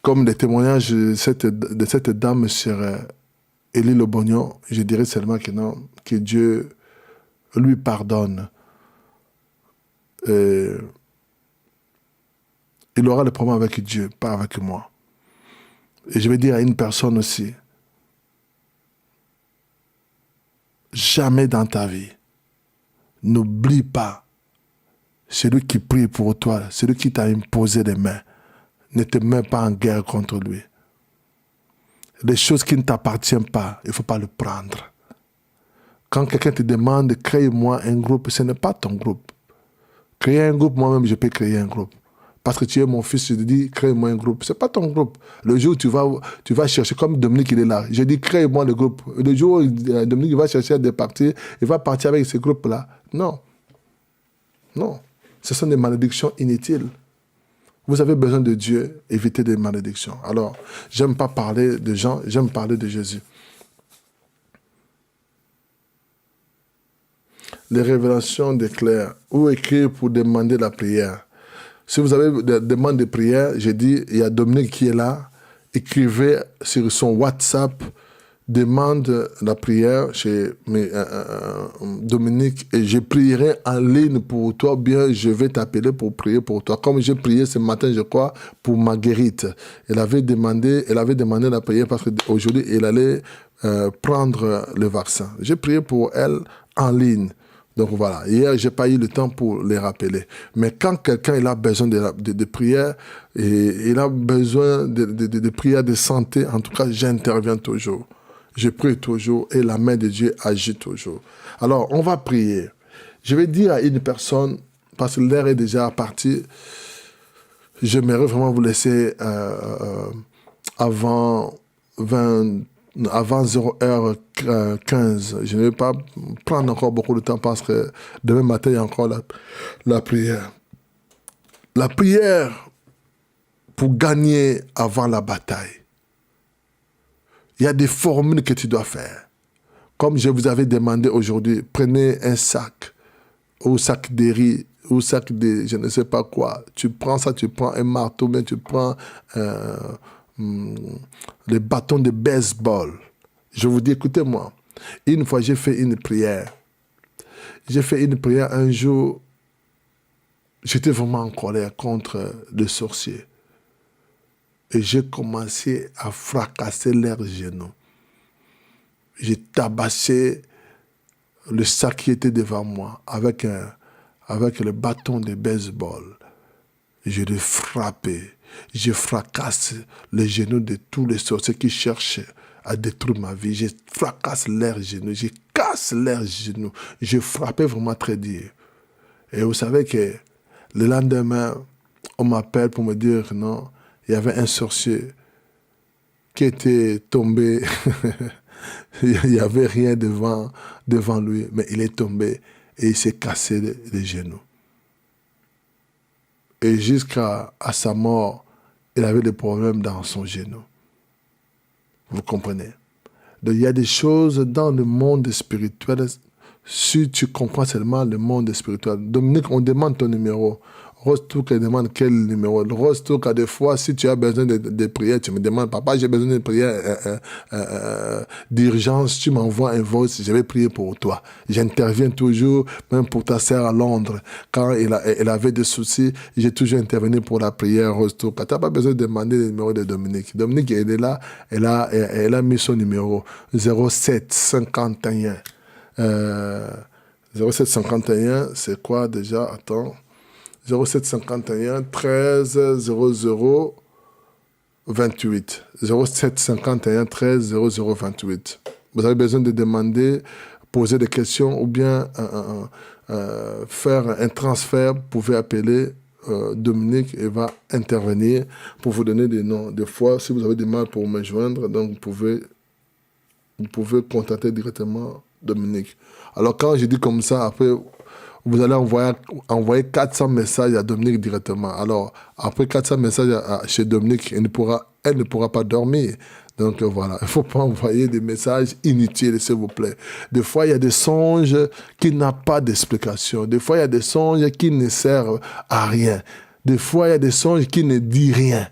Comme des témoignages de cette dame sur Élie Lobognon, je dirais seulement que non, que Dieu lui pardonne. Il aura le problème avec Dieu, pas avec moi. Et je vais dire à une personne aussi, jamais dans ta vie, n'oublie pas celui qui prie pour toi, celui qui t'a imposé les mains. Ne te mets pas en guerre contre lui. Les choses qui ne t'appartiennent pas, il ne faut pas le prendre. Quand quelqu'un te demande de créer moi un groupe, ce n'est pas ton groupe. Créer un groupe, moi-même, je peux créer un groupe. Parce que tu es mon fils, je te dis, crée-moi un groupe. Ce n'est pas ton groupe. Le jour où tu vas chercher, comme Dominique, il est là. Je dis, crée-moi le groupe. Le jour où Dominique va chercher des parties, il va partir avec ce groupe-là. Non. Non. Ce sont des malédictions inutiles. Vous avez besoin de Dieu, évitez des malédictions. Alors, j'aime pas parler de gens, j'aime parler de Jésus. Les révélations déclarent ou écrire pour demander la prière. Si vous avez des demandes de prière, j'ai dit, il y a Dominique qui est là, écrivez sur son WhatsApp, demande la prière chez Dominique et je prierai en ligne pour toi, ou bien je vais t'appeler pour prier pour toi. Comme j'ai prié ce matin, je crois, pour Marguerite. Elle avait demandé la prière parce qu'aujourd'hui, elle allait prendre le vaccin. J'ai prié pour elle en ligne. Donc voilà, hier, je n'ai pas eu le temps pour les rappeler. Mais quand quelqu'un il a besoin de prière, et il a besoin de prière de santé, en tout cas, j'interviens toujours. Je prie toujours et la main de Dieu agit toujours. Alors, on va prier. Je vais dire à une personne, parce que l'heure est déjà partie, j'aimerais vraiment vous laisser avant 0h15. Je ne vais pas prendre encore beaucoup de temps parce que demain matin, il y a encore la prière. La prière pour gagner avant la bataille. Il y a des formules que tu dois faire. Comme je vous avais demandé aujourd'hui, prenez un sac, ou sac de riz, ou sac de je ne sais pas quoi. Tu prends ça, tu prends un marteau, mais tu prends les bâtons de baseball. Je vous dis, écoutez-moi, une fois j'ai fait une prière. J'ai fait une prière un jour, j'étais vraiment en colère contre le sorcier. Et j'ai commencé à fracasser leurs genoux. J'ai tabassé le sac qui était devant moi avec le bâton de baseball. Je l'ai frappé. Je fracasse les genoux de tous les sorciers qui cherchent à détruire ma vie. Je fracasse leurs genoux. Je casse leurs genoux. Je frappais vraiment très dur. Et vous savez que le lendemain, on m'appelle pour me dire que non, il y avait un sorcier qui était tombé. Il n'y avait rien devant lui, mais il est tombé et il s'est cassé les genoux. Et jusqu'à sa mort, il avait des problèmes dans son genou. Vous comprenez? Donc il y a des choses dans le monde spirituel. Si tu comprends seulement le monde spirituel. Dominique, on demande ton numéro. Rose Touka demande quel numéro. Rose Touka, des fois, si tu as besoin de prières, tu me demandes, papa, j'ai besoin de prières d'urgence, tu m'envoies un voice, je vais prier pour toi. J'interviens toujours, même pour ta sœur à Londres. Quand elle avait des soucis, j'ai toujours intervenu pour la prière Rose Touka. Tu n'as pas besoin de demander le numéro de Dominique. Dominique, elle est là, elle a mis son numéro 0751. 0751, c'est quoi déjà? Attends. 0751 13 00 28. 0751 13 00 28. Vous avez besoin de demander, poser des questions ou bien faire un transfert. Vous pouvez appeler Dominique et va intervenir pour vous donner des noms. Des fois, si vous avez des mal pour me joindre, donc vous pouvez contacter directement Dominique. Alors quand je dis comme ça, après, vous allez envoyer 400 messages à Dominique directement. Alors, après 400 messages chez Dominique, elle ne pourra pas dormir. Donc voilà, il ne faut pas envoyer des messages inutiles, s'il vous plaît. Des fois, il y a des songes qui n'ont pas d'explication. Des fois, il y a des songes qui ne servent à rien. Des fois, il y a des songes qui ne disent rien.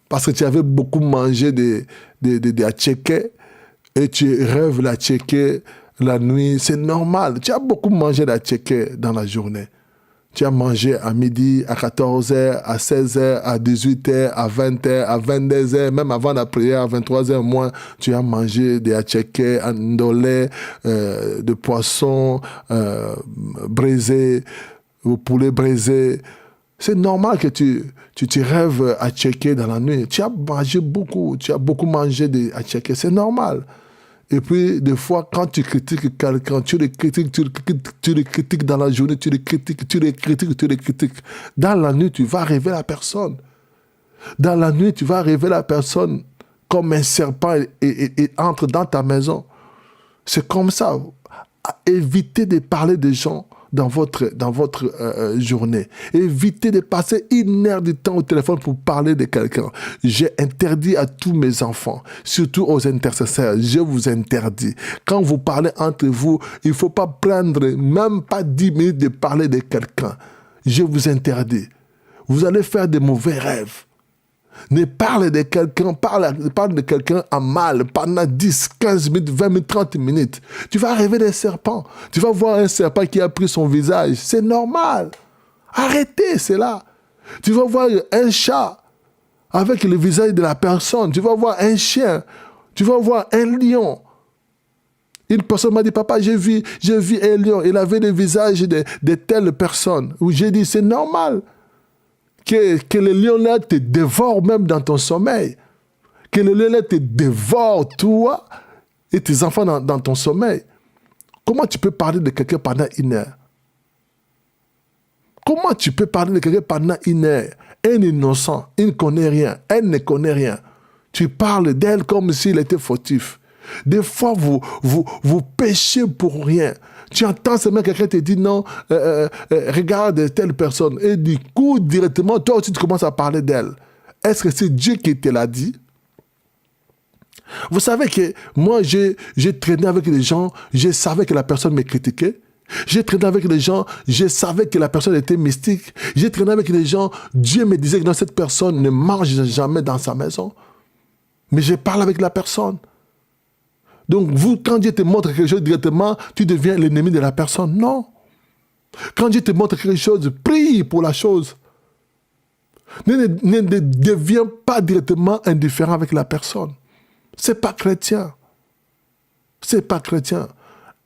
Parce que tu avais beaucoup mangé de attiéké et tu rêves l'attiéké la nuit. C'est normal. Tu as beaucoup mangé d'attiéké dans la journée. Tu as mangé à midi, à 14h, à 16h, à 18h, à 20h, à 22h, même avant la prière, à 23h moins, tu as mangé des attiéké, ndolé, de poisson braisé, au poulet braisé. C'est normal que tu rêves attiéké dans la nuit. Tu as mangé beaucoup, tu as beaucoup mangé des attiéké. C'est normal. Et puis, des fois, quand tu critiques quelqu'un, tu le critiques dans la journée, tu le critiques. Dans la nuit, tu vas rêver la personne. Dans la nuit, tu vas rêver la personne comme un serpent et entre dans ta maison. C'est comme ça. Évitez de parler des gens dans votre journée. Évitez de passer 1 heure de temps au téléphone pour parler de quelqu'un. J'ai interdit à tous mes enfants, surtout aux intercesseurs, je vous interdis. Quand vous parlez entre vous, il ne faut pas prendre même pas 10 minutes de parler de quelqu'un. Je vous interdis. Vous allez faire de mauvais rêves. Ne parle de quelqu'un, parle de quelqu'un à mal pendant 10, 15 minutes, 20 minutes, 30 minutes. Tu vas rêver des serpents. Tu vas voir un serpent qui a pris son visage. C'est normal. Arrêtez, c'est là. Tu vas voir un chat avec le visage de la personne. Tu vas voir un chien. Tu vas voir un lion. Une personne m'a dit, papa, j'ai vu un lion. Il avait le visage de telle personne. Où j'ai dit, c'est normal. Que le lion-là te dévore même dans ton sommeil. Que le lion-là te dévore toi et tes enfants dans ton sommeil. Comment tu peux parler de quelqu'un pendant 1 heure? Comment tu peux parler de quelqu'un pendant 1 heure? Un innocent, il ne connaît rien, elle ne connaît rien. Tu parles d'elle comme s'il était fautif. Des fois, vous péchez pour rien. Tu entends seulement quelqu'un te dit non, regarde telle personne. Et du coup, directement, toi aussi, tu commences à parler d'elle. Est-ce que c'est Dieu qui te l'a dit? Vous savez que moi, j'ai traîné avec les gens, je savais que la personne me critiquait. J'ai traîné avec les gens, je savais que la personne était mystique. J'ai traîné avec les gens, Dieu me disait que non, cette personne ne mange jamais dans sa maison. Mais je parle avec la personne. Donc, quand Dieu te montre quelque chose directement, tu deviens l'ennemi de la personne. Non. Quand Dieu te montre quelque chose, prie pour la chose. Ne deviens pas directement indifférent avec la personne. C'est pas chrétien. C'est pas chrétien.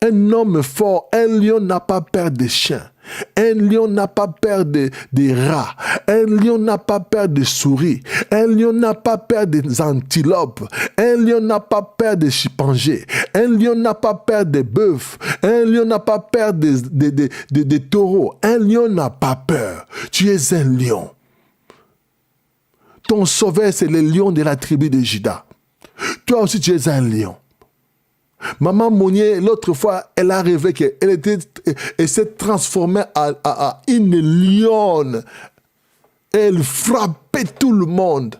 Un homme fort, un lion n'a pas peur des chiens. Un lion n'a pas peur des rats. Un lion n'a pas peur des souris. Un lion n'a pas peur des antilopes. Un lion n'a pas peur des chimpanzés. Un lion n'a pas peur des bœufs. Un lion n'a pas peur des taureaux. Un lion n'a pas peur. Tu es un lion. Ton sauveur, c'est le lion de la tribu de Juda. Toi aussi, tu es un lion. Maman Monnier, l'autre fois, elle a rêvé qu'elle s'est transformée à une lionne. Elle frappait tout le monde.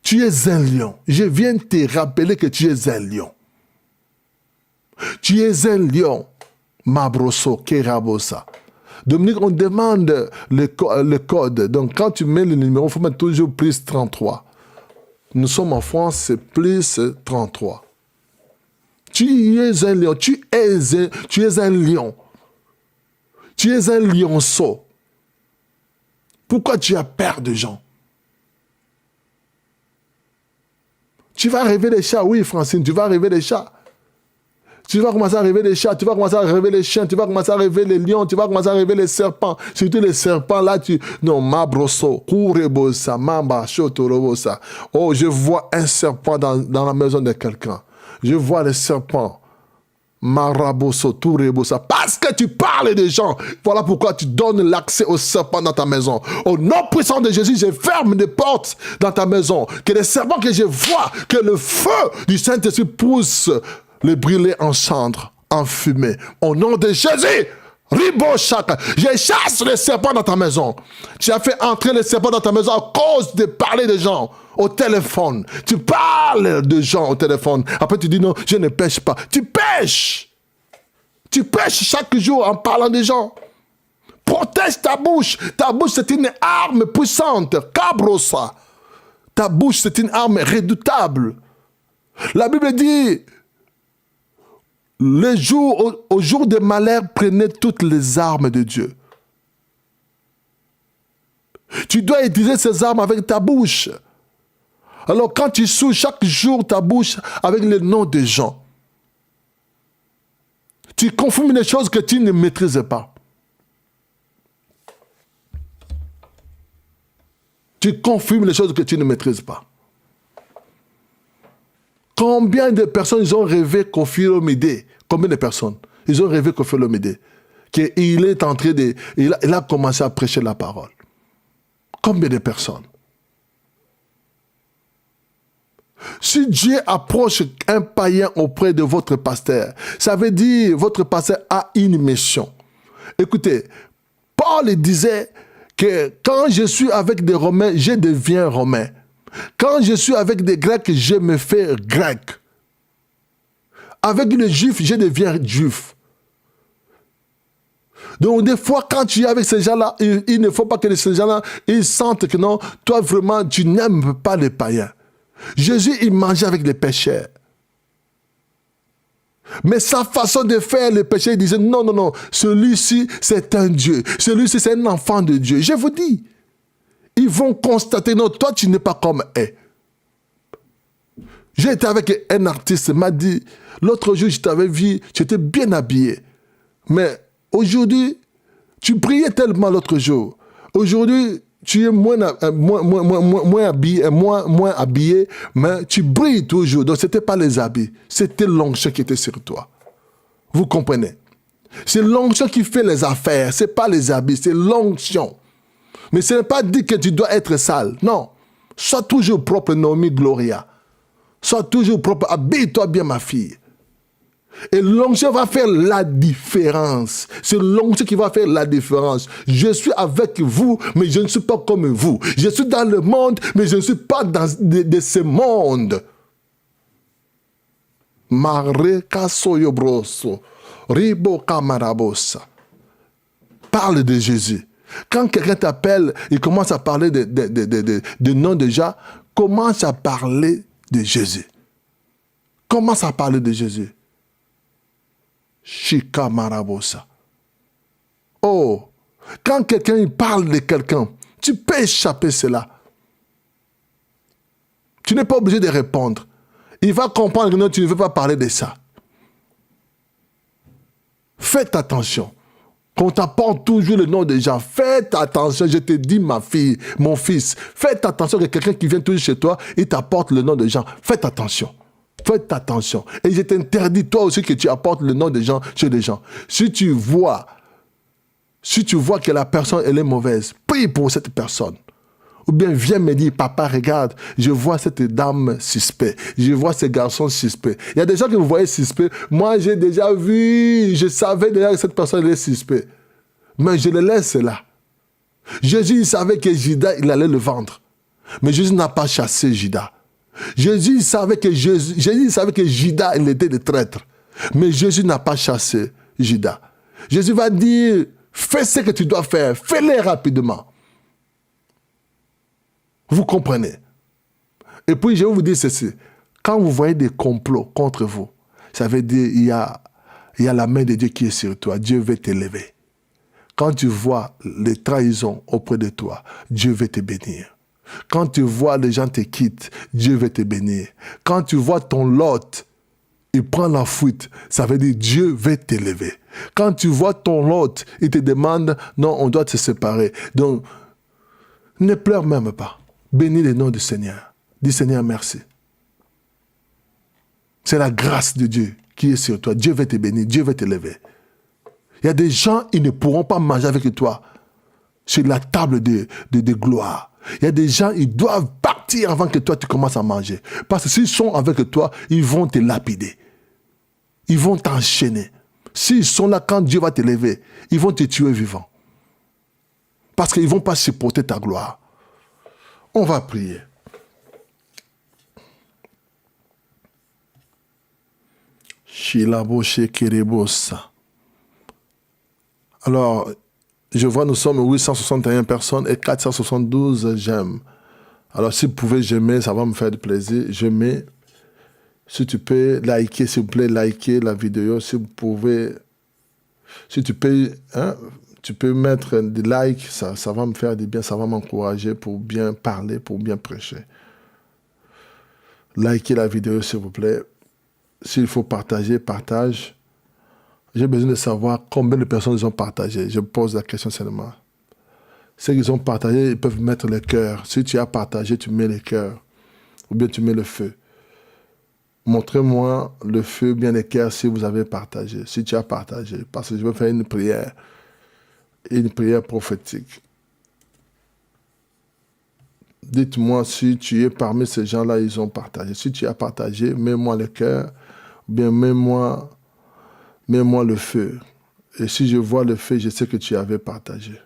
Tu es un lion. Je viens te rappeler que tu es un lion. Tu es un lion. Mabroso Kerabosa. Dominique, on demande le code. Donc, quand tu mets le numéro, il faut mettre toujours plus 33. Nous sommes en France, c'est plus 33. Tu es un lion. Tu es un lion. Tu es un lionceau. Pourquoi tu as peur de gens? Tu vas rêver des chats. Oui, Francine, tu vas rêver des chats. Tu vas commencer à rêver des chats, tu vas commencer à rêver les chiens, tu vas commencer à rêver les lions, tu vas commencer à rêver les serpents. Surtout les serpents, là, non, ma brosso, kurebosa, mamba, chotorobosa. Oh, je vois un serpent dans la maison de quelqu'un. Je vois les serpents. Maraboso, Tourebosa, parce que tu parles des gens. Voilà pourquoi tu donnes l'accès aux serpents dans ta maison. Au nom puissant de Jésus, je ferme des portes dans ta maison. Que les serpents que je vois, que le feu du Saint-Esprit pousse les brûler en cendres, en fumée. Au nom de Jésus, Ribo Chaka, je chasse les serpents dans ta maison. Tu as fait entrer les serpents dans ta maison à cause de parler des gens au téléphone. Tu parles de gens au téléphone. Après, tu dis non, je ne pêche pas. Tu pêches. Tu pêches chaque jour en parlant des gens. Protège ta bouche. Ta bouche, c'est une arme puissante. Cabrosa. Ta bouche, c'est une arme redoutable. La Bible dit, au jour de malheur, prenez toutes les armes de Dieu. Tu dois utiliser ces armes avec ta bouche. Alors quand tu souffles chaque jour ta bouche avec le nom des gens, tu confirmes des choses que tu ne maîtrises pas. Tu confirmes les choses que tu ne maîtrises pas. Combien de personnes ils ont rêvé Koffi Olomide? Combien de personnes? Ils ont rêvé Koffi Olomide. Qu'il est en train de... Il a commencé à prêcher la parole. Combien de personnes? Si Dieu approche un païen auprès de votre pasteur, ça veut dire votre pasteur a une mission. Écoutez, Paul disait que quand je suis avec des Romains, je deviens Romain. Quand je suis avec des Grecs, je me fais grec. Avec les Juifs, je deviens Juif. Donc, des fois, quand tu es avec ces gens-là, il ne faut pas que ces gens-là ils sentent que non, toi, vraiment, tu n'aimes pas les païens. Jésus, il mangeait avec les pécheurs. Mais sa façon de faire les pécheurs, il disait, non, non, non, celui-ci, c'est un Dieu. Celui-ci, c'est un enfant de Dieu. Je vous dis, ils vont constater, non, toi, tu n'es pas comme eux. J'ai été avec un artiste, il m'a dit, l'autre jour, je t'avais vu, tu étais bien habillé. Mais aujourd'hui, tu brillais tellement l'autre jour. Aujourd'hui, tu es moins habillé, mais tu brilles toujours. Donc, ce n'était pas les habits, c'était l'onction qui était sur toi. Vous comprenez? C'est l'onction qui fait les affaires, ce n'est pas les habits, c'est l'onction. Mais ce n'est pas dit que tu dois être sale. Non. Sois toujours propre, Naomi Gloria. Sois toujours propre. Habille-toi bien, ma fille. Et l'onction va faire la différence. C'est l'onction qui va faire la différence. Je suis avec vous, mais je ne suis pas comme vous. Je suis dans le monde, mais je ne suis pas dans de ce monde. Mareka soyobroso. Ribo kamarabosa. Parle de Jésus. Quand quelqu'un t'appelle, il commence à parler de nom de gens, commence à parler de Jésus. Commence à parler de Jésus. Shika Marabosa. Oh, quand quelqu'un parle de quelqu'un, tu peux échapper cela. Tu n'es pas obligé de répondre. Il va comprendre que non, tu ne veux pas parler de ça. Faites attention. Qu'on t'apporte toujours le nom des gens. Faites attention, je te dis ma fille, mon fils. Faites attention que quelqu'un qui vient toujours chez toi, il t'apporte le nom des gens. Faites attention. Faites attention. Et je t'interdis toi aussi que tu apportes le nom des gens chez les gens. Si tu vois que la personne elle est mauvaise, prie pour cette personne. Ou bien viens me dire, papa, regarde, je vois cette dame suspecte. Je vois ce garçon suspect. Il y a des gens que vous voyez suspect. Moi, j'ai déjà vu, je savais déjà que cette personne est suspecte. Mais je le laisse là. Jésus, il savait que Judas, il allait le vendre. Mais Jésus n'a pas chassé Judas. Jésus, il savait que Judas, il était le traître. Mais Jésus n'a pas chassé Judas. Jésus va dire, Fais ce que tu dois faire. Fais-les rapidement. Vous comprenez? Et puis, je vais vous dire ceci. Quand vous voyez des complots contre vous, ça veut dire qu'il y a la main de Dieu qui est sur toi. Dieu veut t'élever. Quand tu vois les trahisons auprès de toi, Dieu veut te bénir. Quand tu vois les gens te quittent, Dieu veut te bénir. Quand tu vois ton lot, il prend la fuite, ça veut dire Dieu veut t'élever. Quand tu vois ton lot, il te demande, non, on doit se séparer. Donc, ne pleure même pas. Bénis le nom du Seigneur. Dis Seigneur, merci. C'est la grâce de Dieu qui est sur toi. Dieu veut te bénir, Dieu veut t'élever. Il y a des gens, ils ne pourront pas manger avec toi sur la table de gloire. Il y a des gens, ils doivent partir avant que toi, tu commences à manger. Parce que s'ils sont avec toi, ils vont te lapider. Ils vont t'enchaîner. S'ils sont là quand Dieu va t'élever, ils vont te tuer vivant. Parce qu'ils ne vont pas supporter ta gloire. On va prier. Alors, je vois, nous sommes 861 personnes et 472 j'aime. Alors, si vous pouvez j'aimer, ça va me faire du plaisir. J'aime. Si tu peux liker, s'il vous plaît, liker la vidéo. Si vous pouvez, si tu peux, tu peux mettre des likes, ça va me faire du bien, ça va m'encourager pour bien parler, pour bien prêcher. Likez la vidéo, s'il vous plaît. S'il faut partager, partage. J'ai besoin de savoir combien de personnes ils ont partagé. Je pose la question seulement. Ceux qui ont partagé, ils peuvent mettre le cœur. Si tu as partagé, tu mets le cœur. Ou bien tu mets le feu. Montrez-moi le feu, bien le cœur, si vous avez partagé. Si tu as partagé. Parce que je vais faire une prière prophétique. Dites-moi si tu es parmi ces gens-là, ils ont partagé. Si tu as partagé, mets-moi le cœur. Ou bien mets-moi le feu. Et si je vois le feu, je sais que tu avais partagé.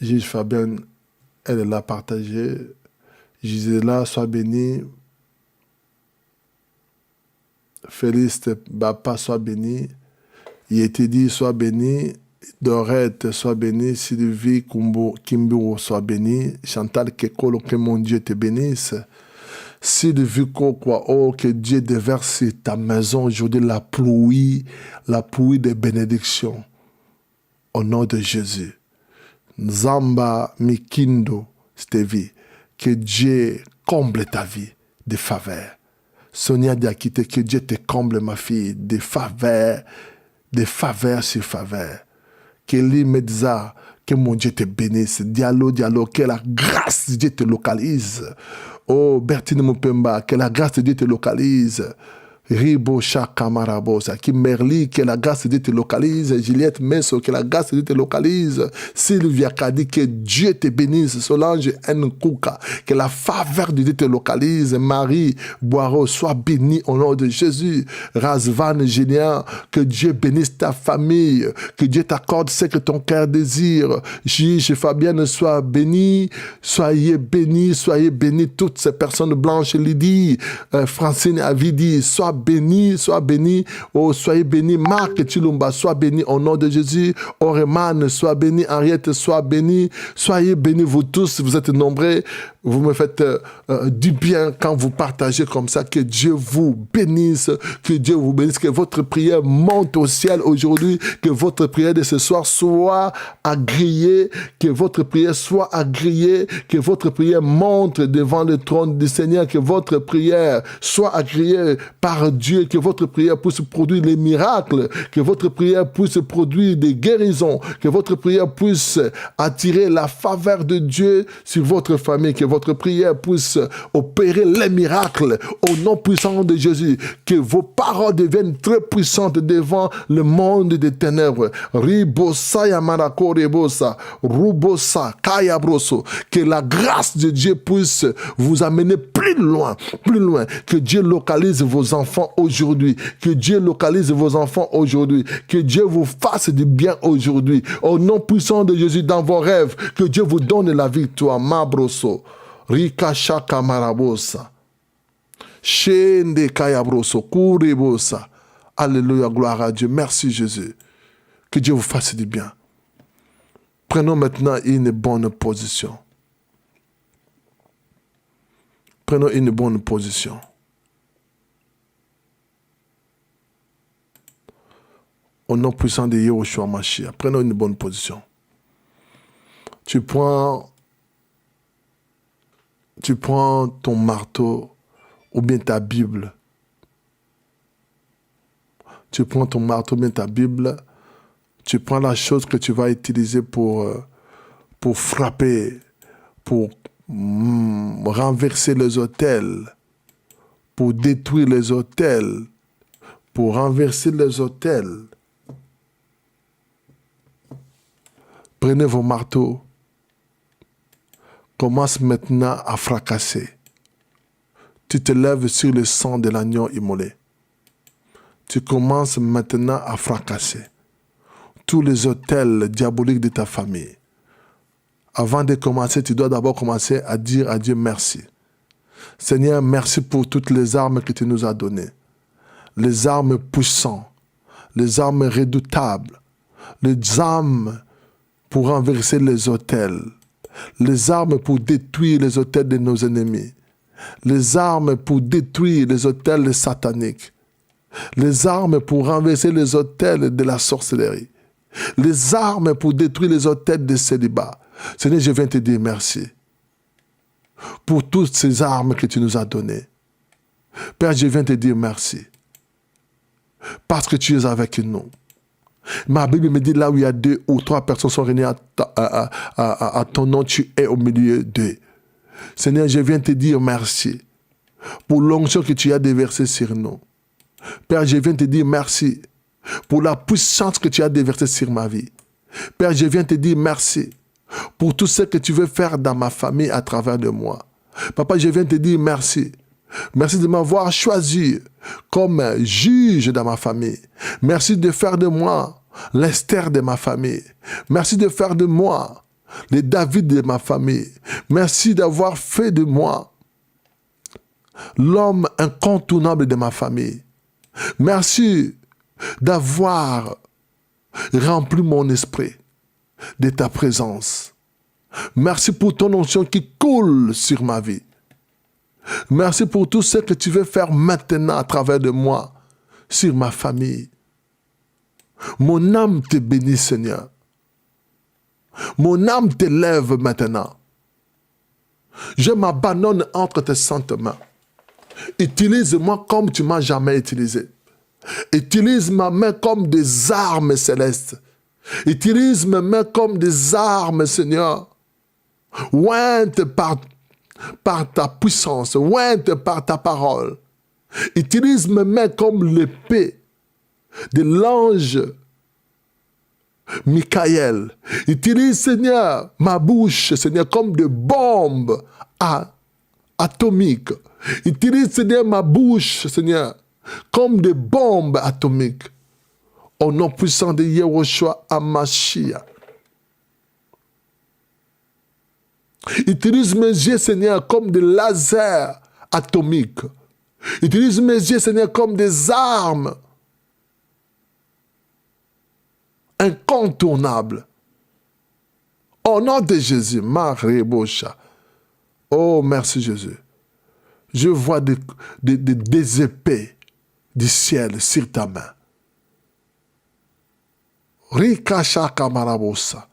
Gilles Fabienne, elle l'a partagé. Gisela, sois bénie. Félix Bapa, sois béni. Yétidi, sois béni. Dorette, sois béni. Sylvie Kimburo, sois béni. Chantal Kekolo, que mon Dieu te bénisse. Sylvie Kokwa, oh, que Dieu déverse sur ta maison aujourd'hui la pluie de bénédiction. Au nom de Jésus. Nzamba Mikindo, Stevie, que Dieu comble ta vie de faveur. Sonia Diakite, que Dieu te comble, ma fille, de faveur sur faveur. Kelly Medza, que mon Dieu te bénisse. Diallo, que la grâce de Dieu te localise. Oh, Bertine Mupemba, que la grâce de Dieu te localise. Ribo Chakamarabosa, qui Merli, que la grâce de Dieu te localise. Juliette Messo, que la grâce de Dieu te localise. Sylvia Kadi, que Dieu te bénisse. Solange Nkouka, que la faveur de Dieu te localise. Marie Boireau, sois bénie au nom de Jésus. Razvan Génian, que Dieu bénisse ta famille. Que Dieu t'accorde ce que ton cœur désire. Gigi Fabienne, sois bénie. Soyez bénis toutes ces personnes blanches. Lydie, Francine Avidi, sois béni. Oh, soyez béni. Marc Chilumba, sois béni au nom de Jésus. Oreman, sois béni. Henriette, sois béni. Soyez bénis vous tous, vous êtes nombreux. Vous me faites du bien quand vous partagez comme ça. Que Dieu vous bénisse. Que Dieu vous bénisse. Que votre prière monte au ciel aujourd'hui. Que votre prière de ce soir soit agréée. Que votre prière soit agréée. Que votre prière monte devant le trône du Seigneur. Que votre prière soit agréée par Dieu. Que votre prière puisse produire les miracles. Que votre prière puisse produire des guérisons. Que votre prière puisse attirer la faveur de Dieu sur votre famille. Que votre prière puisse opérer les miracles au nom puissant de Jésus. Que vos paroles deviennent très puissantes devant le monde des ténèbres. Ribosa yamarako rebosa, rubosa kayabroso. Que la grâce de Dieu puisse vous amener plus loin. Que Dieu localise vos enfants aujourd'hui. Que Dieu localise vos enfants aujourd'hui. Que Dieu vous fasse du bien aujourd'hui. Au nom puissant de Jésus dans vos rêves. Que Dieu vous donne la victoire. Mabroso. Rikasha kamarabosa. Shende kayabroso. Kurebosa. Alléluia, gloire à Dieu. Merci Jésus. Que Dieu vous fasse du bien. Prenons maintenant une bonne position. Prenons une bonne position. Au nom puissant de Yahushua Mashiach, prenons une bonne position. Tu prends ton marteau ou bien ta Bible. Tu prends ton marteau ou bien ta Bible. Tu prends la chose que tu vas utiliser pour frapper, pour renverser les autels, pour détruire les autels, pour renverser les autels. Prenez vos marteaux. Commence maintenant à fracasser. Tu te lèves sur le sang de l'agneau immolé. Tu commences maintenant à fracasser tous les autels diaboliques de ta famille. Avant de commencer, tu dois d'abord commencer à dire à Dieu merci. Seigneur, merci pour toutes les armes que tu nous as données. Les armes puissantes, les armes redoutables, les armes pour renverser les autels, les armes pour détruire les autels de nos ennemis, les armes pour détruire les autels sataniques, les armes pour renverser les autels de la sorcellerie, les armes pour détruire les autels de célibat. Seigneur, je viens te dire merci pour toutes ces armes que tu nous as données. Père, je viens te dire merci parce que tu es avec nous. Ma Bible me dit là où il y a 2 ou 3 personnes sont réunies à ton nom, tu es au milieu d'eux. Seigneur, je viens te dire merci pour l'onction que tu as déversée sur nous. Père, je viens te dire merci pour la puissance que tu as déversée sur ma vie. Père, je viens te dire merci pour tout ce que tu veux faire dans ma famille à travers de moi. Papa, je viens te dire merci. Merci de m'avoir choisi comme juge dans ma famille. Merci de faire de moi l'Esther de ma famille. Merci de faire de moi le David de ma famille. Merci d'avoir fait de moi l'homme incontournable de ma famille. Merci d'avoir rempli mon esprit de ta présence. Merci pour ton onction qui coule sur ma vie. Merci pour tout ce que tu veux faire maintenant à travers de moi, sur ma famille. Mon âme te bénit, Seigneur. Mon âme te lève maintenant. Je m'abandonne entre tes saintes mains. Utilise-moi comme tu m'as jamais utilisé. Utilise ma main comme des armes célestes. Utilise mes mains comme des armes, Seigneur. Ointe par ta puissance, ointe par ta parole. Utilise mes mains comme l'épée de l'ange Michael. Utilise, Seigneur, ma bouche, Seigneur, comme des bombes atomiques. Utilise, Seigneur, ma bouche, Seigneur, comme des bombes atomiques. Au nom puissant de Yahushua HaMashiach. Utilise mes yeux, Seigneur, comme des lasers atomiques. Utilise mes yeux, Seigneur, comme des armes incontournables. Au nom de Jésus, Marie-Bosha. Oh, merci Jésus. Je vois des épées du ciel sur ta main. Rikashaka Marabosa.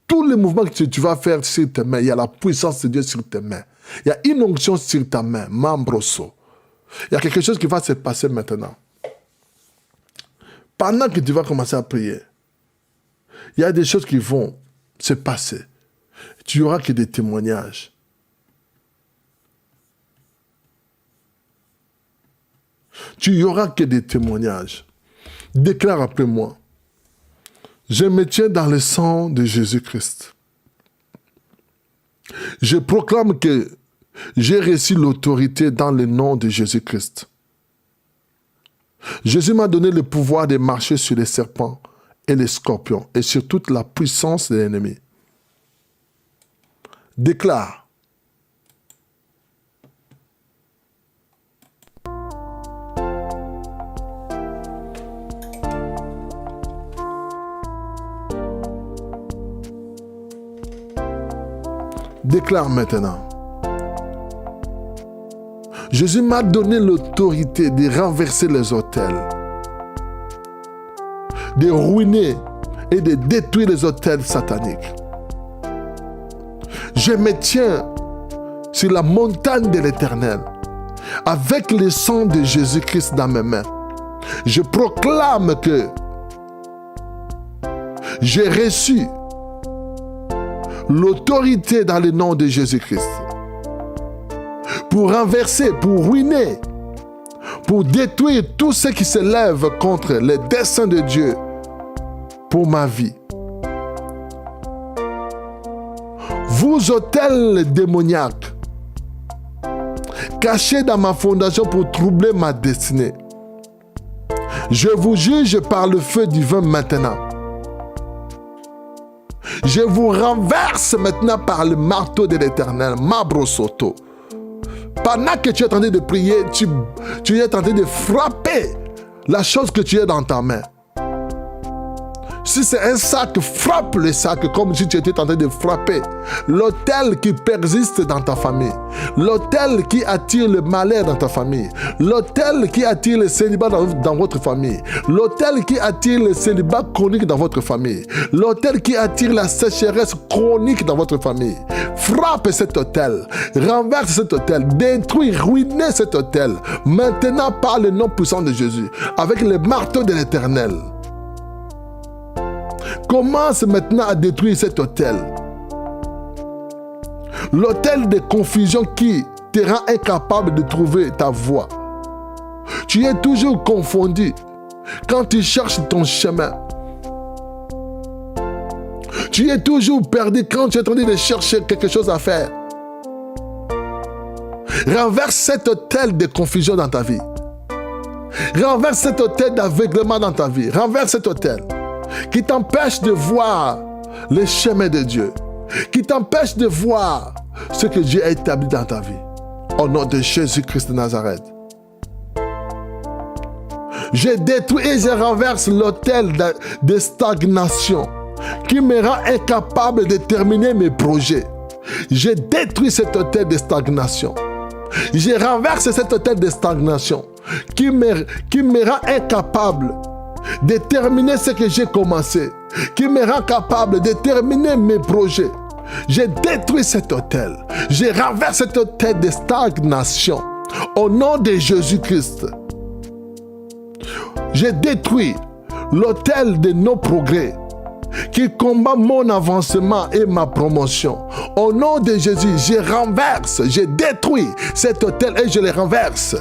Tous les mouvements que tu vas faire sur tes mains, il y a la puissance de Dieu sur tes mains. Il y a une onction sur ta main, Mambroso. Il y a quelque chose qui va se passer maintenant. Pendant que tu vas commencer à prier, il y a des choses qui vont se passer. Tu n'auras que des témoignages. Tu n'y auras que des témoignages. Déclare après moi. Je me tiens dans le sang de Jésus-Christ. Je proclame que j'ai reçu l'autorité dans le nom de Jésus-Christ. Jésus m'a donné le pouvoir de marcher sur les serpents et les scorpions et sur toute la puissance de l'ennemi. Déclare. Déclare maintenant. Jésus m'a donné l'autorité de renverser les autels, de ruiner et de détruire les autels sataniques. Je me tiens sur la montagne de l'Éternel avec le sang de Jésus-Christ dans mes mains. Je proclame que j'ai reçu l'autorité dans le nom de Jésus-Christ pour renverser, pour ruiner, pour détruire tout ce qui se lève contre les desseins de Dieu pour ma vie. Vous, autels démoniaques, cachés dans ma fondation pour troubler ma destinée, je vous juge par le feu divin maintenant. Je vous renverse maintenant par le marteau de l'Éternel, Mabrosoto. Pendant que tu es en train de prier, tu es en train de frapper la chose que tu as dans ta main. Si c'est un sac, frappe le sac comme si tu étais en train de frapper l'autel qui persiste dans ta famille, l'autel qui attire le malheur dans ta famille, l'autel qui attire le célibat dans votre famille, l'autel qui attire le célibat chronique dans votre famille, l'autel qui attire la sécheresse chronique dans votre famille. Frappe cet autel, renverse cet autel, détruis, ruinez cet autel, maintenant par le nom puissant de Jésus, avec le marteau de l'Éternel. Commence maintenant à détruire cet autel. L'autel de confusion qui te rend incapable de trouver ta voie. Tu es toujours confondu quand tu cherches ton chemin. Tu es toujours perdu quand tu es en train de chercher quelque chose à faire. Renverse cet autel de confusion dans ta vie. Renverse cet autel d'aveuglement dans ta vie. Renverse cet autel qui t'empêche de voir le chemin de Dieu, qui t'empêche de voir ce que Dieu a établi dans ta vie. Au nom de Jésus-Christ de Nazareth. Je détruis et je renverse l'autel de stagnation qui me rend incapable de terminer mes projets. Je détruis cet autel de stagnation. Je renverse cet autel de stagnation qui me rend incapable de terminer ce que j'ai commencé, qui me rend capable de terminer mes projets. Je détruis cet autel. Je renverse cet autel de stagnation. Au nom de Jésus-Christ. Je détruis l'autel de non-progrès qui combat mon avancement et ma promotion. Au nom de Jésus, je renverse, je détruis cet autel et je le renverse.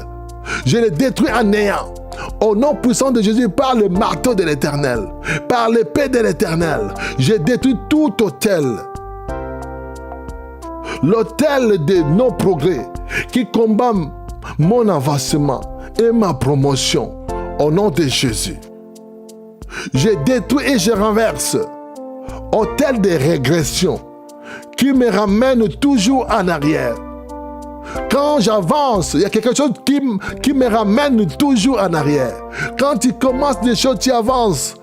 Je le détruis en néant. Au nom puissant de Jésus, par le marteau de l'Éternel, par l'épée de l'Éternel, je détruis tout autel. L'autel de non-progrès qui combat mon avancement et ma promotion. Au nom de Jésus. Je détruis et je renverse autel de régression qui me ramène toujours en arrière. Quand j'avance, il y a quelque chose qui me ramène toujours en arrière. Quand tu commences des choses, tu avances.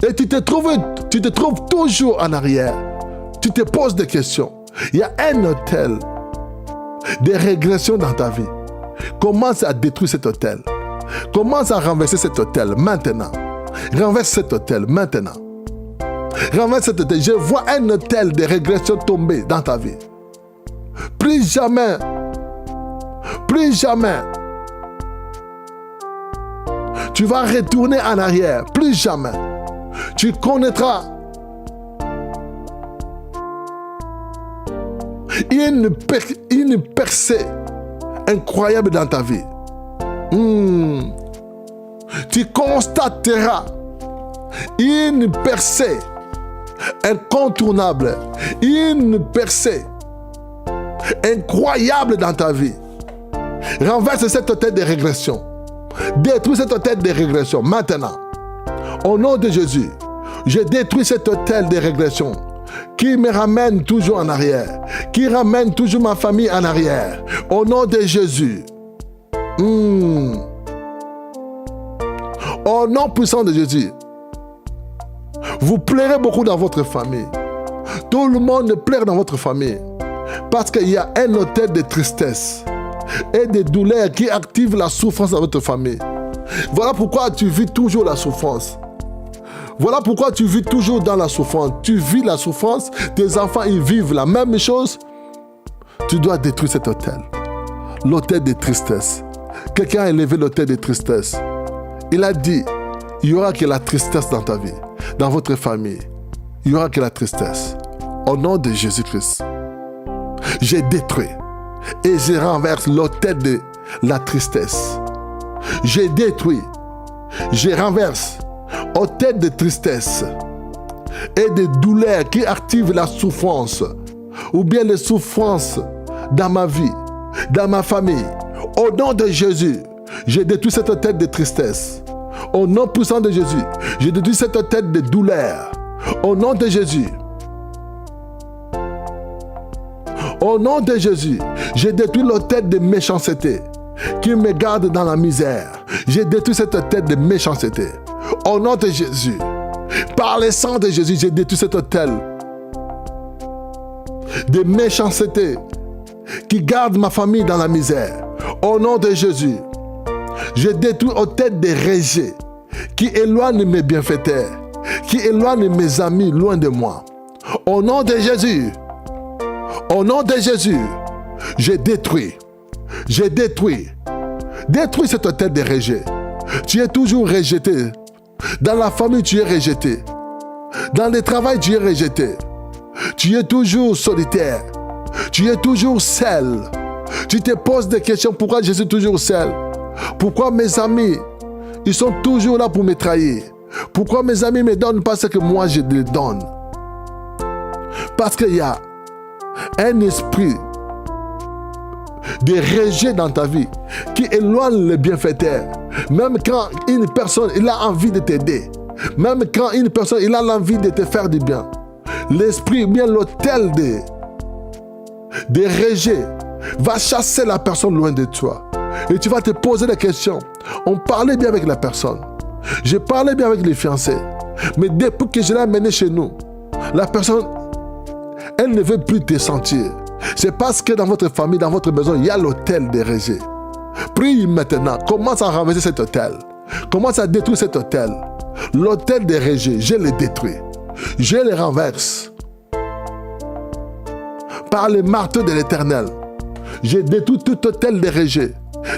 Et tu te trouves toujours en arrière. Tu te poses des questions. Il y a un autel de régression dans ta vie. Commence à détruire cet autel. Commence à renverser cet autel maintenant. Renverse cet autel maintenant. Renverse cet autel. Je vois un autel de régression tomber dans ta vie. Plus jamais, tu vas retourner en arrière. Plus jamais. Tu connaîtras une percée incroyable dans ta vie. Tu constateras une percée incontournable, une percée incroyable dans ta vie. Renverse cet autel de régression. Détruis cet autel de régression maintenant. Au nom de Jésus, je détruis cet autel de régression qui me ramène toujours en arrière, qui ramène toujours ma famille en arrière. Au nom de Jésus. Au nom puissant de Jésus. Vous pleurez beaucoup dans votre famille. Tout le monde pleure dans votre famille. Parce qu'il y a un hôtel de tristesse et de douleur qui active la souffrance dans votre famille. Voilà pourquoi tu vis toujours la souffrance. Voilà pourquoi tu vis toujours dans la souffrance. Tu vis la souffrance, tes enfants ils vivent la même chose. Tu dois détruire cet hôtel. L'hôtel de tristesse. Quelqu'un a élevé l'hôtel de tristesse. Il a dit, il n'y aura que la tristesse dans ta vie, dans votre famille. Il n'y aura que la tristesse. Au nom de Jésus-Christ, j'ai détruit et je renverse l'hôtel de la tristesse. J'ai détruit, je renverse l'hôtel de tristesse et de douleur qui active la souffrance ou bien les souffrances dans ma vie, dans ma famille. Au nom de Jésus, j'ai détruit cet hôtel de tristesse. Au nom puissant de Jésus, j'ai détruit cet hôtel de douleur. Au nom de Jésus. Au nom de Jésus, j'ai détruit l'hôtel de méchanceté qui me garde dans la misère. J'ai détruit cette hôtel de méchanceté. Au nom de Jésus, par le sang de Jésus, j'ai détruit cet hôtel de méchanceté qui garde ma famille dans la misère. Au nom de Jésus, je détruis l'hôtel de rejet qui éloigne mes bienfaiteurs, qui éloigne mes amis loin de moi. Au nom de Jésus, au nom de Jésus, je détruis cet hôtel de rejet. Tu es toujours rejeté. Dans la famille, tu es rejeté. Dans le travail, tu es rejeté. Tu es toujours solitaire. Tu es toujours seul. Tu te poses des questions. Pourquoi je suis toujours seul? Pourquoi mes amis, ils sont toujours là pour me trahir? Pourquoi mes amis ne me donnent pas ce que moi je les donne? Parce qu'il y a un esprit de rejet dans ta vie qui éloigne les bienfaiteurs. Même quand une personne il a envie de t'aider, même quand une personne il a l'envie de te faire du bien, l'esprit, bien l'hôtel de rejet va chasser la personne loin de toi. Et tu vas te poser des questions. On parlait bien avec la personne. Je parlais bien avec les fiancés. Mais depuis que je l'ai amené chez nous, la personne, elle ne veut plus te sentir. C'est parce que dans votre famille, dans votre maison, il y a l'hôtel de rejet. Prie maintenant. Commence à renverser cet hôtel. Commence à détruire cet hôtel. L'hôtel de rejet, je le détruis. Je le renverse. Par le marteau de l'Éternel, je détruis tout hôtel de rejet.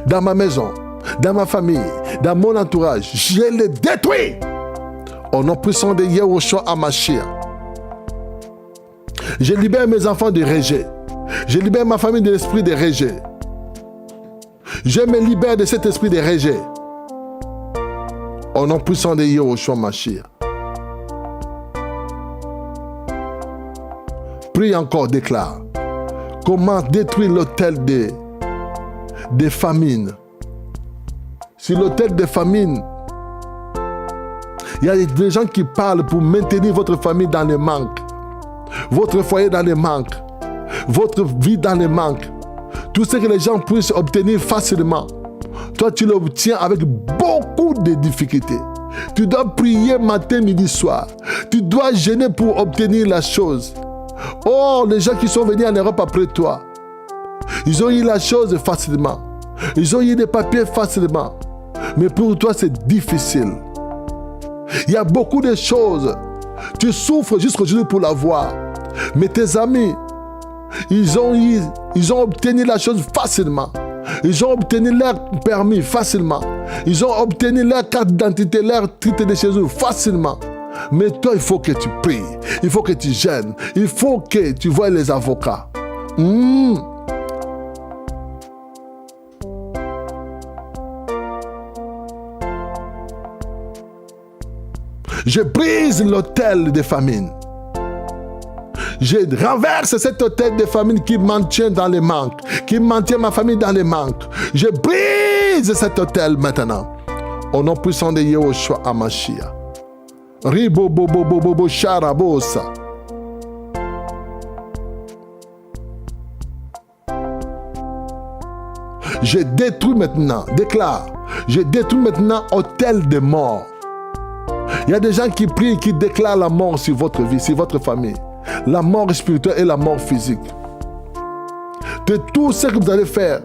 Dans ma maison, dans ma famille, dans mon entourage, je le détruis. Au nom puissant de Yahushua HaMashiach. Je libère mes enfants du rejet. Je libère ma famille de l'esprit de rejet. Je me libère de cet esprit de rejet. Au nom puissant de Yahushua HaMashiach. Prie encore, déclare. Comment détruire l'hôtel de famine? Sur l'hôtel de famine, il y a des gens qui parlent pour maintenir votre famille dans le manque, votre foyer dans le manque, votre vie dans le manque. Tout ce que les gens puissent obtenir facilement, toi tu l'obtiens avec beaucoup de difficultés. Tu dois prier matin, midi, soir. Tu dois jeûner pour obtenir la chose. Oh, les gens qui sont venus en Europe après toi, ils ont eu la chose facilement. Ils ont eu des papiers facilement. Mais pour toi, c'est difficile. Il y a beaucoup de choses. Tu souffres jusqu'aujourd'hui pour l'avoir. Mais tes amis, ils ont obtenu la chose facilement. Ils ont obtenu leur permis facilement. Ils ont obtenu leur carte d'identité, leur titre de séjour facilement. Mais toi, il faut que tu pries. Il faut que tu jeûnes. Il faut que tu voies les avocats. Je brise l'hôtel de famine. Je renverse cet hôtel de famine qui maintient dans les manques, qui maintient ma famille dans les manques. Je brise cet hôtel maintenant. Au nom puissant de Yahushua HaMashiach. Ribobobobobobo sharabosa. Je détruis maintenant, déclare, je détruis maintenant hôtel de mort. Il y a des gens qui prient et qui déclarent la mort sur votre vie, sur votre famille. la mort spirituelle et la mort physique. De tout ce que vous allez faire,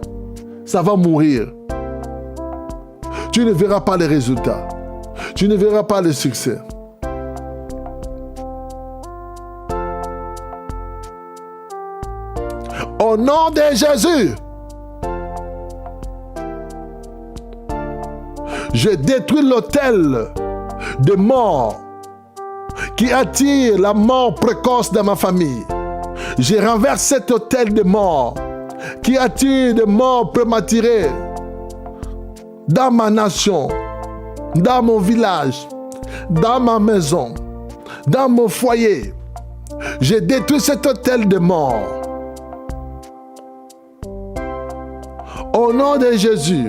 ça va mourir. Tu ne verras pas les résultats. Tu ne verras pas le succès. Au nom de Jésus, je détruis l'autel de mort qui attire la mort précoce dans ma famille. Je renverse cet autel de mort qui attire des morts prématurées dans ma nation, dans mon village, dans ma maison, dans mon foyer. Je détruis cet autel de mort. Au nom de Jésus,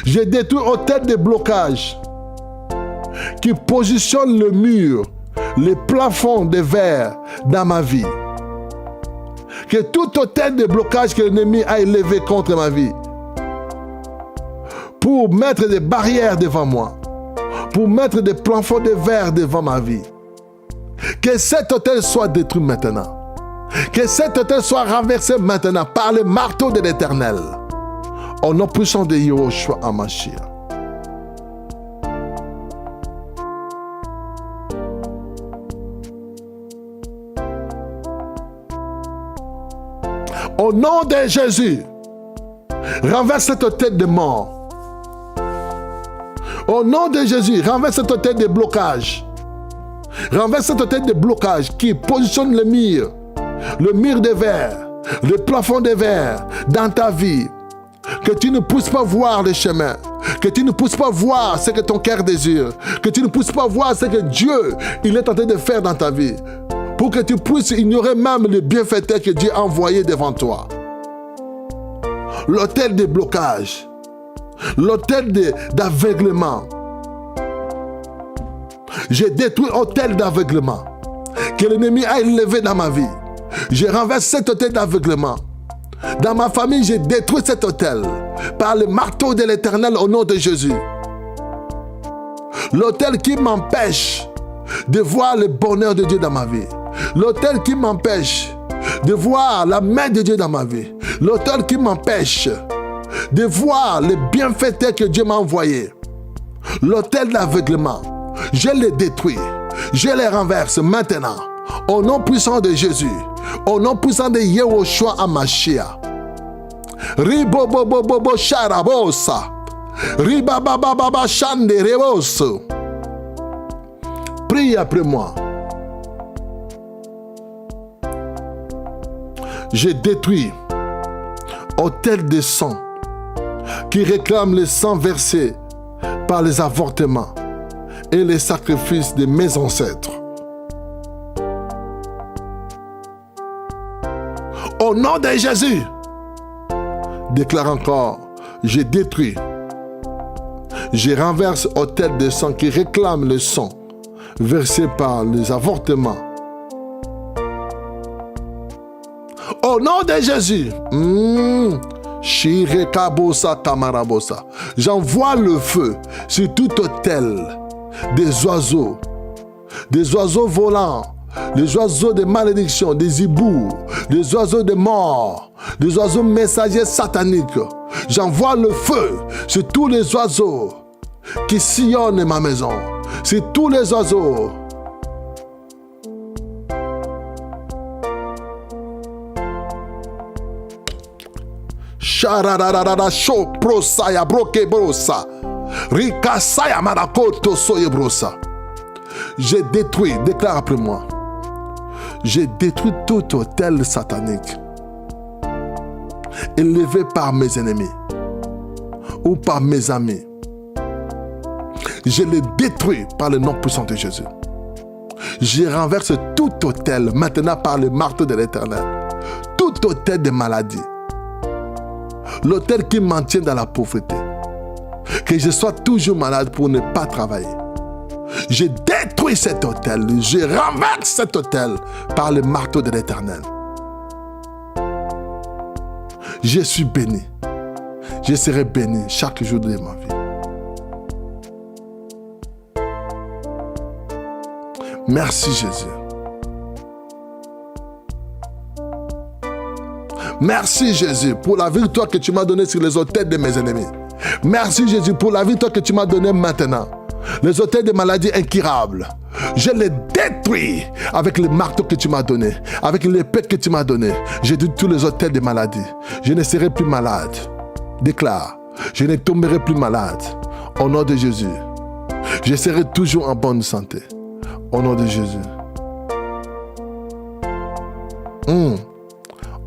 je détruis l'autel de blocage qui positionne le mur, le plafond de verre dans ma vie. Que tout autel de blocage que l'ennemi a élevé contre ma vie, pour mettre des barrières devant moi, pour mettre des plafonds de verre devant ma vie, que cet autel soit détruit maintenant. Que cet autel soit renversé maintenant par le marteau de l'Éternel. Au nom puissant de Yahushua HaMashiach. Au nom de Jésus, renverse cet autel de mort. Au nom de Jésus, renverse cet autel de blocage. Renverse cet autel de blocage qui positionne le mur de verre, le plafond de verre dans ta vie. Que tu ne puisses pas voir le chemin. Que tu ne puisses pas voir ce que ton cœur désire. Que tu ne puisses pas voir ce que Dieu il est en train de faire dans ta vie. Pour que tu puisses ignorer même le bienfaiteur que Dieu a envoyé devant toi. L'autel de blocage. L'autel d'aveuglement. J'ai détruit l'autel d'aveuglement que l'ennemi a élevé dans ma vie. Je renverse cet autel d'aveuglement. Dans ma famille, j'ai détruit cet autel par le marteau de l'Éternel au nom de Jésus. L'autel qui m'empêche de voir le bonheur de Dieu dans ma vie. L'autel qui m'empêche de voir la main de Dieu dans ma vie. L'autel qui m'empêche de voir le bienfaiteur que Dieu m'a envoyé. L'autel d'aveuglement, je le détruis. Je le renverse maintenant. Au nom puissant de Jésus. Au nom puissant de Yahushua HaMashiach. Ribobobobobo sharabosa. Ribabababa shande reboso. Prie après moi. Je détruis autel de sang qui réclame le sang versé par les avortements et les sacrifices de mes ancêtres. Au nom de Jésus, déclare encore, je détruis, je renverse autel de sang qui réclame le sang versé par les avortements. Au nom de Jésus, j'envoie le feu sur tout autel des oiseaux volants, des oiseaux de malédiction, des hiboux, des oiseaux de mort, des oiseaux messagers sataniques. J'envoie le feu sur tous les oiseaux qui sillonnent ma maison, sur tous les oiseaux. J'ai détruit, déclare après moi, j'ai détruit tout autel satanique élevé par mes ennemis ou par mes amis. Je les détruis par le nom puissant de Jésus. Je renverse tout autel maintenant par le marteau de l'Éternel. Tout autel de maladie. L'autel qui me maintient dans la pauvreté. Que je sois toujours malade pour ne pas travailler. Je détruis cet autel. Je renverse cet autel par le marteau de l'Éternel. Je suis béni. Je serai béni chaque jour de ma vie. Merci Jésus. Merci Jésus pour la victoire que tu m'as donnée sur les autels de mes ennemis. Merci Jésus pour la victoire que tu m'as donnée maintenant. Les autels de maladies incurables, je les détruis avec le marteau que tu m'as donné, avec l'épée que tu m'as donné. J'ai dit tous les autels de maladies. Je ne serai plus malade. Déclare, je ne tomberai plus malade. Au nom de Jésus, je serai toujours en bonne santé. Au nom de Jésus.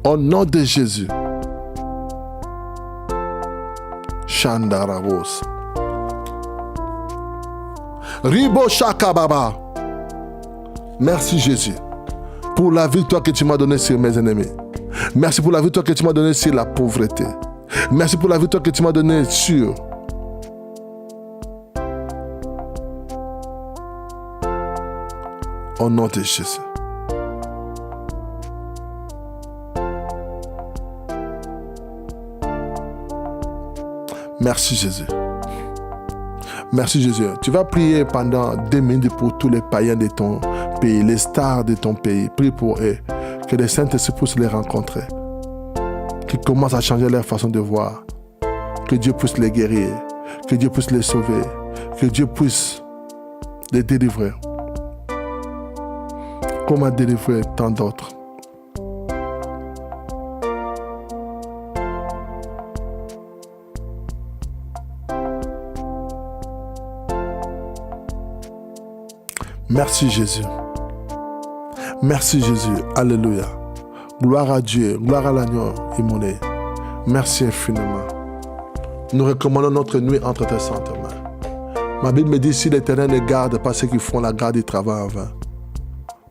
Au nom de Jésus. Chandaravos. Ribo Shakababa. Merci Jésus pour la victoire que tu m'as donnée sur mes ennemis. Merci pour la victoire que tu m'as donnée sur la pauvreté. Merci pour la victoire que tu m'as donnée sur au nom de Jésus. Merci Jésus. Merci Jésus. Tu vas prier pendant 2 minutes pour tous les païens de ton pays, les stars de ton pays. Prie pour eux. Que le Saint-Esprit puisse les rencontrer. Qu'ils commencent à changer leur façon de voir. Que Dieu puisse les guérir. Que Dieu puisse les sauver. Que Dieu puisse les délivrer. Comme a délivré tant d'autres. Merci Jésus. Merci Jésus. Alléluia. Gloire à Dieu. Gloire à l'agneau immolé. Merci infiniment. Nous recommandons notre nuit entre tes saintes mains. Ma Bible me dit, si l'Éternel ne garde pas ceux qui font la garde, ils travaillent en vain.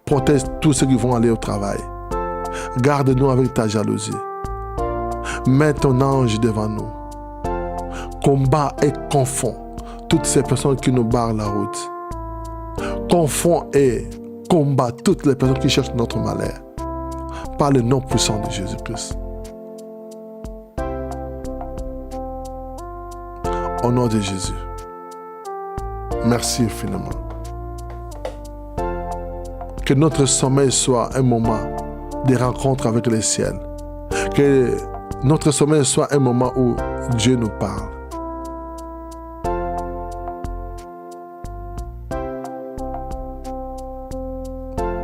Protège tous ceux qui vont aller au travail. Garde-nous avec ta jalousie. Mets ton ange devant nous. Combat et confond toutes ces personnes qui nous barrent la route. Confond et combat toutes les personnes qui cherchent notre malheur. Par le nom puissant de Jésus-Christ. Au nom de Jésus. Merci infiniment. Que notre sommeil soit un moment de rencontre avec le ciel. Que notre sommeil soit un moment où Dieu nous parle.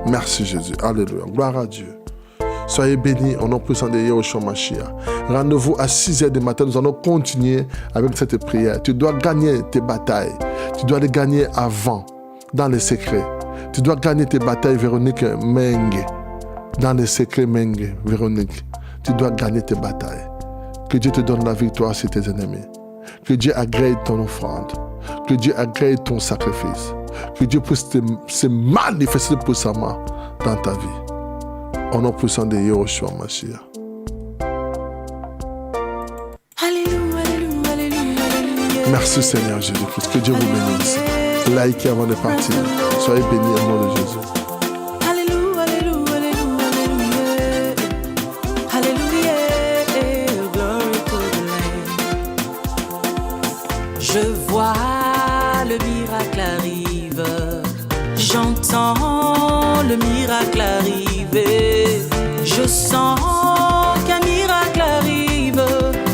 Merci Jésus. Alléluia. Gloire à Dieu. Soyez bénis au nom puissant de Yahushua Mashiach. Rendez-vous à 6h du matin. Nous allons continuer avec cette prière. Tu dois gagner tes batailles. Tu dois les gagner avant, dans les secrets. Tu dois gagner tes batailles, Véronique Menge. Dans les secrets, Menge, Véronique. Tu dois gagner tes batailles. Que Dieu te donne la victoire sur tes ennemis. Que Dieu agrée ton offrande. Que Dieu agrée ton sacrifice. Que Dieu puisse se manifester puissamment dans ta vie. Au nom puissant de Yahushua Mashiach. Alléluia, alléluia, alléluia. Merci Seigneur Jésus-Christ. Que Dieu vous bénisse. Likez avant de partir. Soyez bénis au nom de Jésus. Alléluia, alléluia, alléluia, alléluia. Alléluia, glory to the Lamb. Je vois le miracle arrive. J'entends le miracle arriver. Je sens qu'un miracle arrive.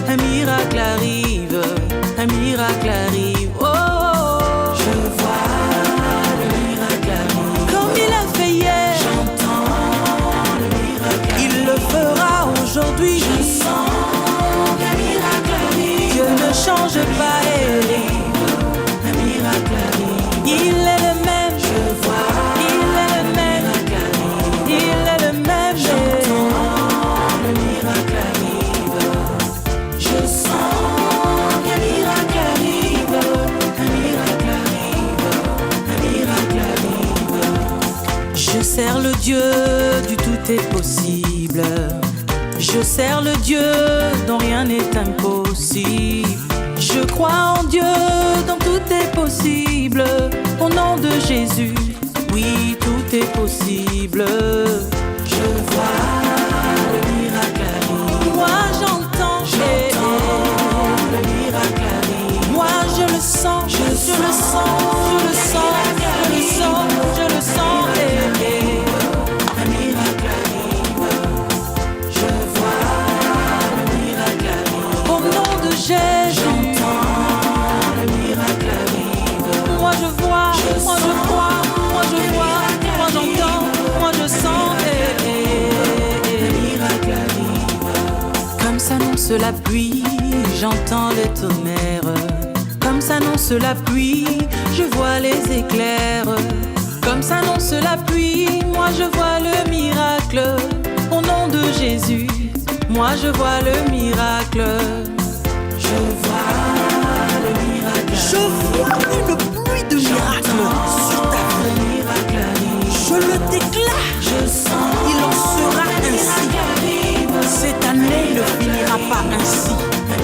Un miracle arrive. Un miracle arrive. Oh, je vois le miracle arrive. Comme il a fait hier. J'entends le miracle arrive. Il le fera aujourd'hui. Je sens qu'un miracle arrive. Dieu ne change pas. Un miracle arrive. Il est le même. Je vois. Il est le même. Il est le même. J'entends le miracle arrive. Je sens qu'un miracle arrive. Un miracle arrive. Un miracle arrive. Je sers le Dieu du tout est possible. Je sers le Dieu dont rien n'est impossible. Je crois en Dieu dont tout est possible. Au nom de Jésus, oui, tout est possible. Je vois le miracle arrive. Moi j'entends le miracle arrive. Moi je le sens, je le sens, je le sens, je le sens, je le sens. la pluie, j'entends les tonnerres. Comme s'annonce la pluie, je vois les éclairs. Comme s'annonce la pluie, moi je vois le miracle. Au nom de Jésus, moi je vois le miracle. Je vois le miracle. Je vois une pluie de miracles sur ta vie. Je le déclare. Je sens. Il en sera ainsi. Cette année ne finira pas ainsi.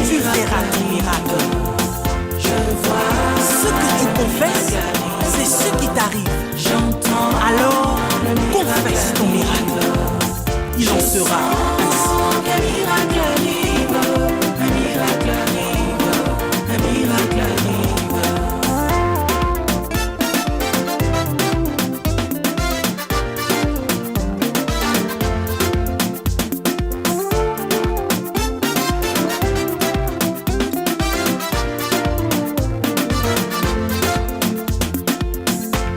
Tu verras ton miracle. Je vois. Ce que tu confesses, c'est ce qui t'arrive. J'entends. Alors, confesse ton miracle. Il en sera ainsi. Un miracle arrive. Un miracle arrive. Un miracle arrive.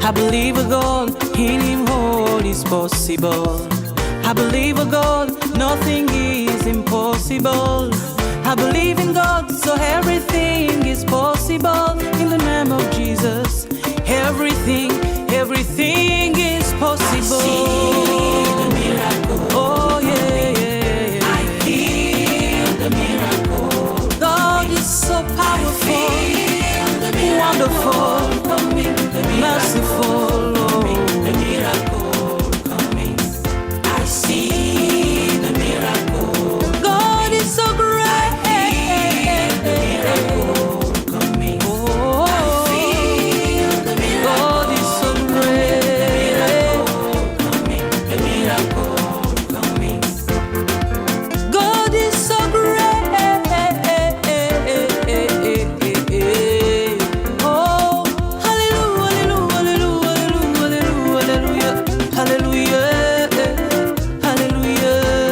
I believe a God, in Him all is possible. I believe a God, nothing is impossible. I believe in God, so everything is possible. In the name of Jesus, everything is possible. I see the miracle. Oh yeah, yeah, yeah. I feel the miracle. God is so powerful, wonderful, merciful. The miracle coming. I see the miracle. God is so great. The miracle coming. Oh, I feel the miracle. God is so great. The miracle coming. God is so great. Oh, hallelujah, hallelujah, hallelujah, hallelujah, hallelujah, hallelujah, hallelujah,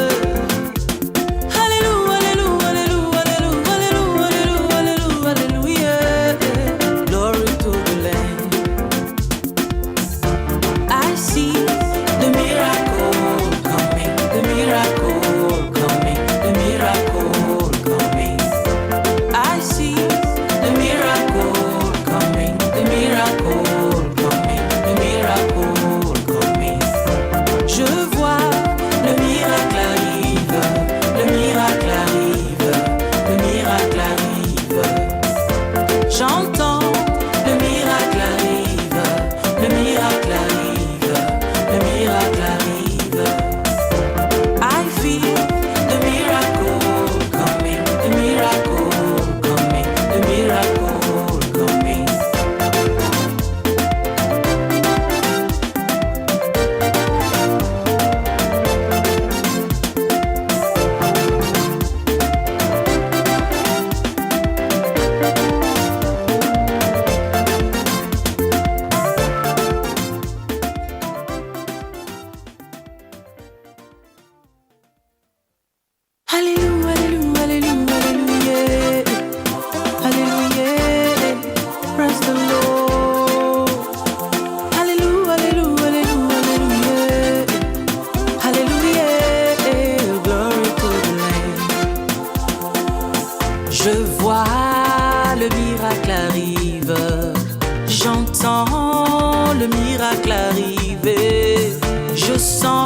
hallelujah, hallelujah, glory to the Lamb. I see the miracle coming, the miracle coming, the miracle coming. I see the miracle coming, the miracle coming, the miracle coming. Je vois le miracle arrive, le miracle arrive, le miracle arrive. J'entends le miracle arrive, le miracle arrive, le miracle arrive. I feel the miracle coming, the miracle coming, the miracle coming. Hallelujah, hallelujah, hallelujah, hallelujah, praise the Lord. Hallelujah, hallelujah, hallelujah, hallelujah, glory to the Lamb. Je vois le miracle arrive, j'entends le miracle arriver, je sens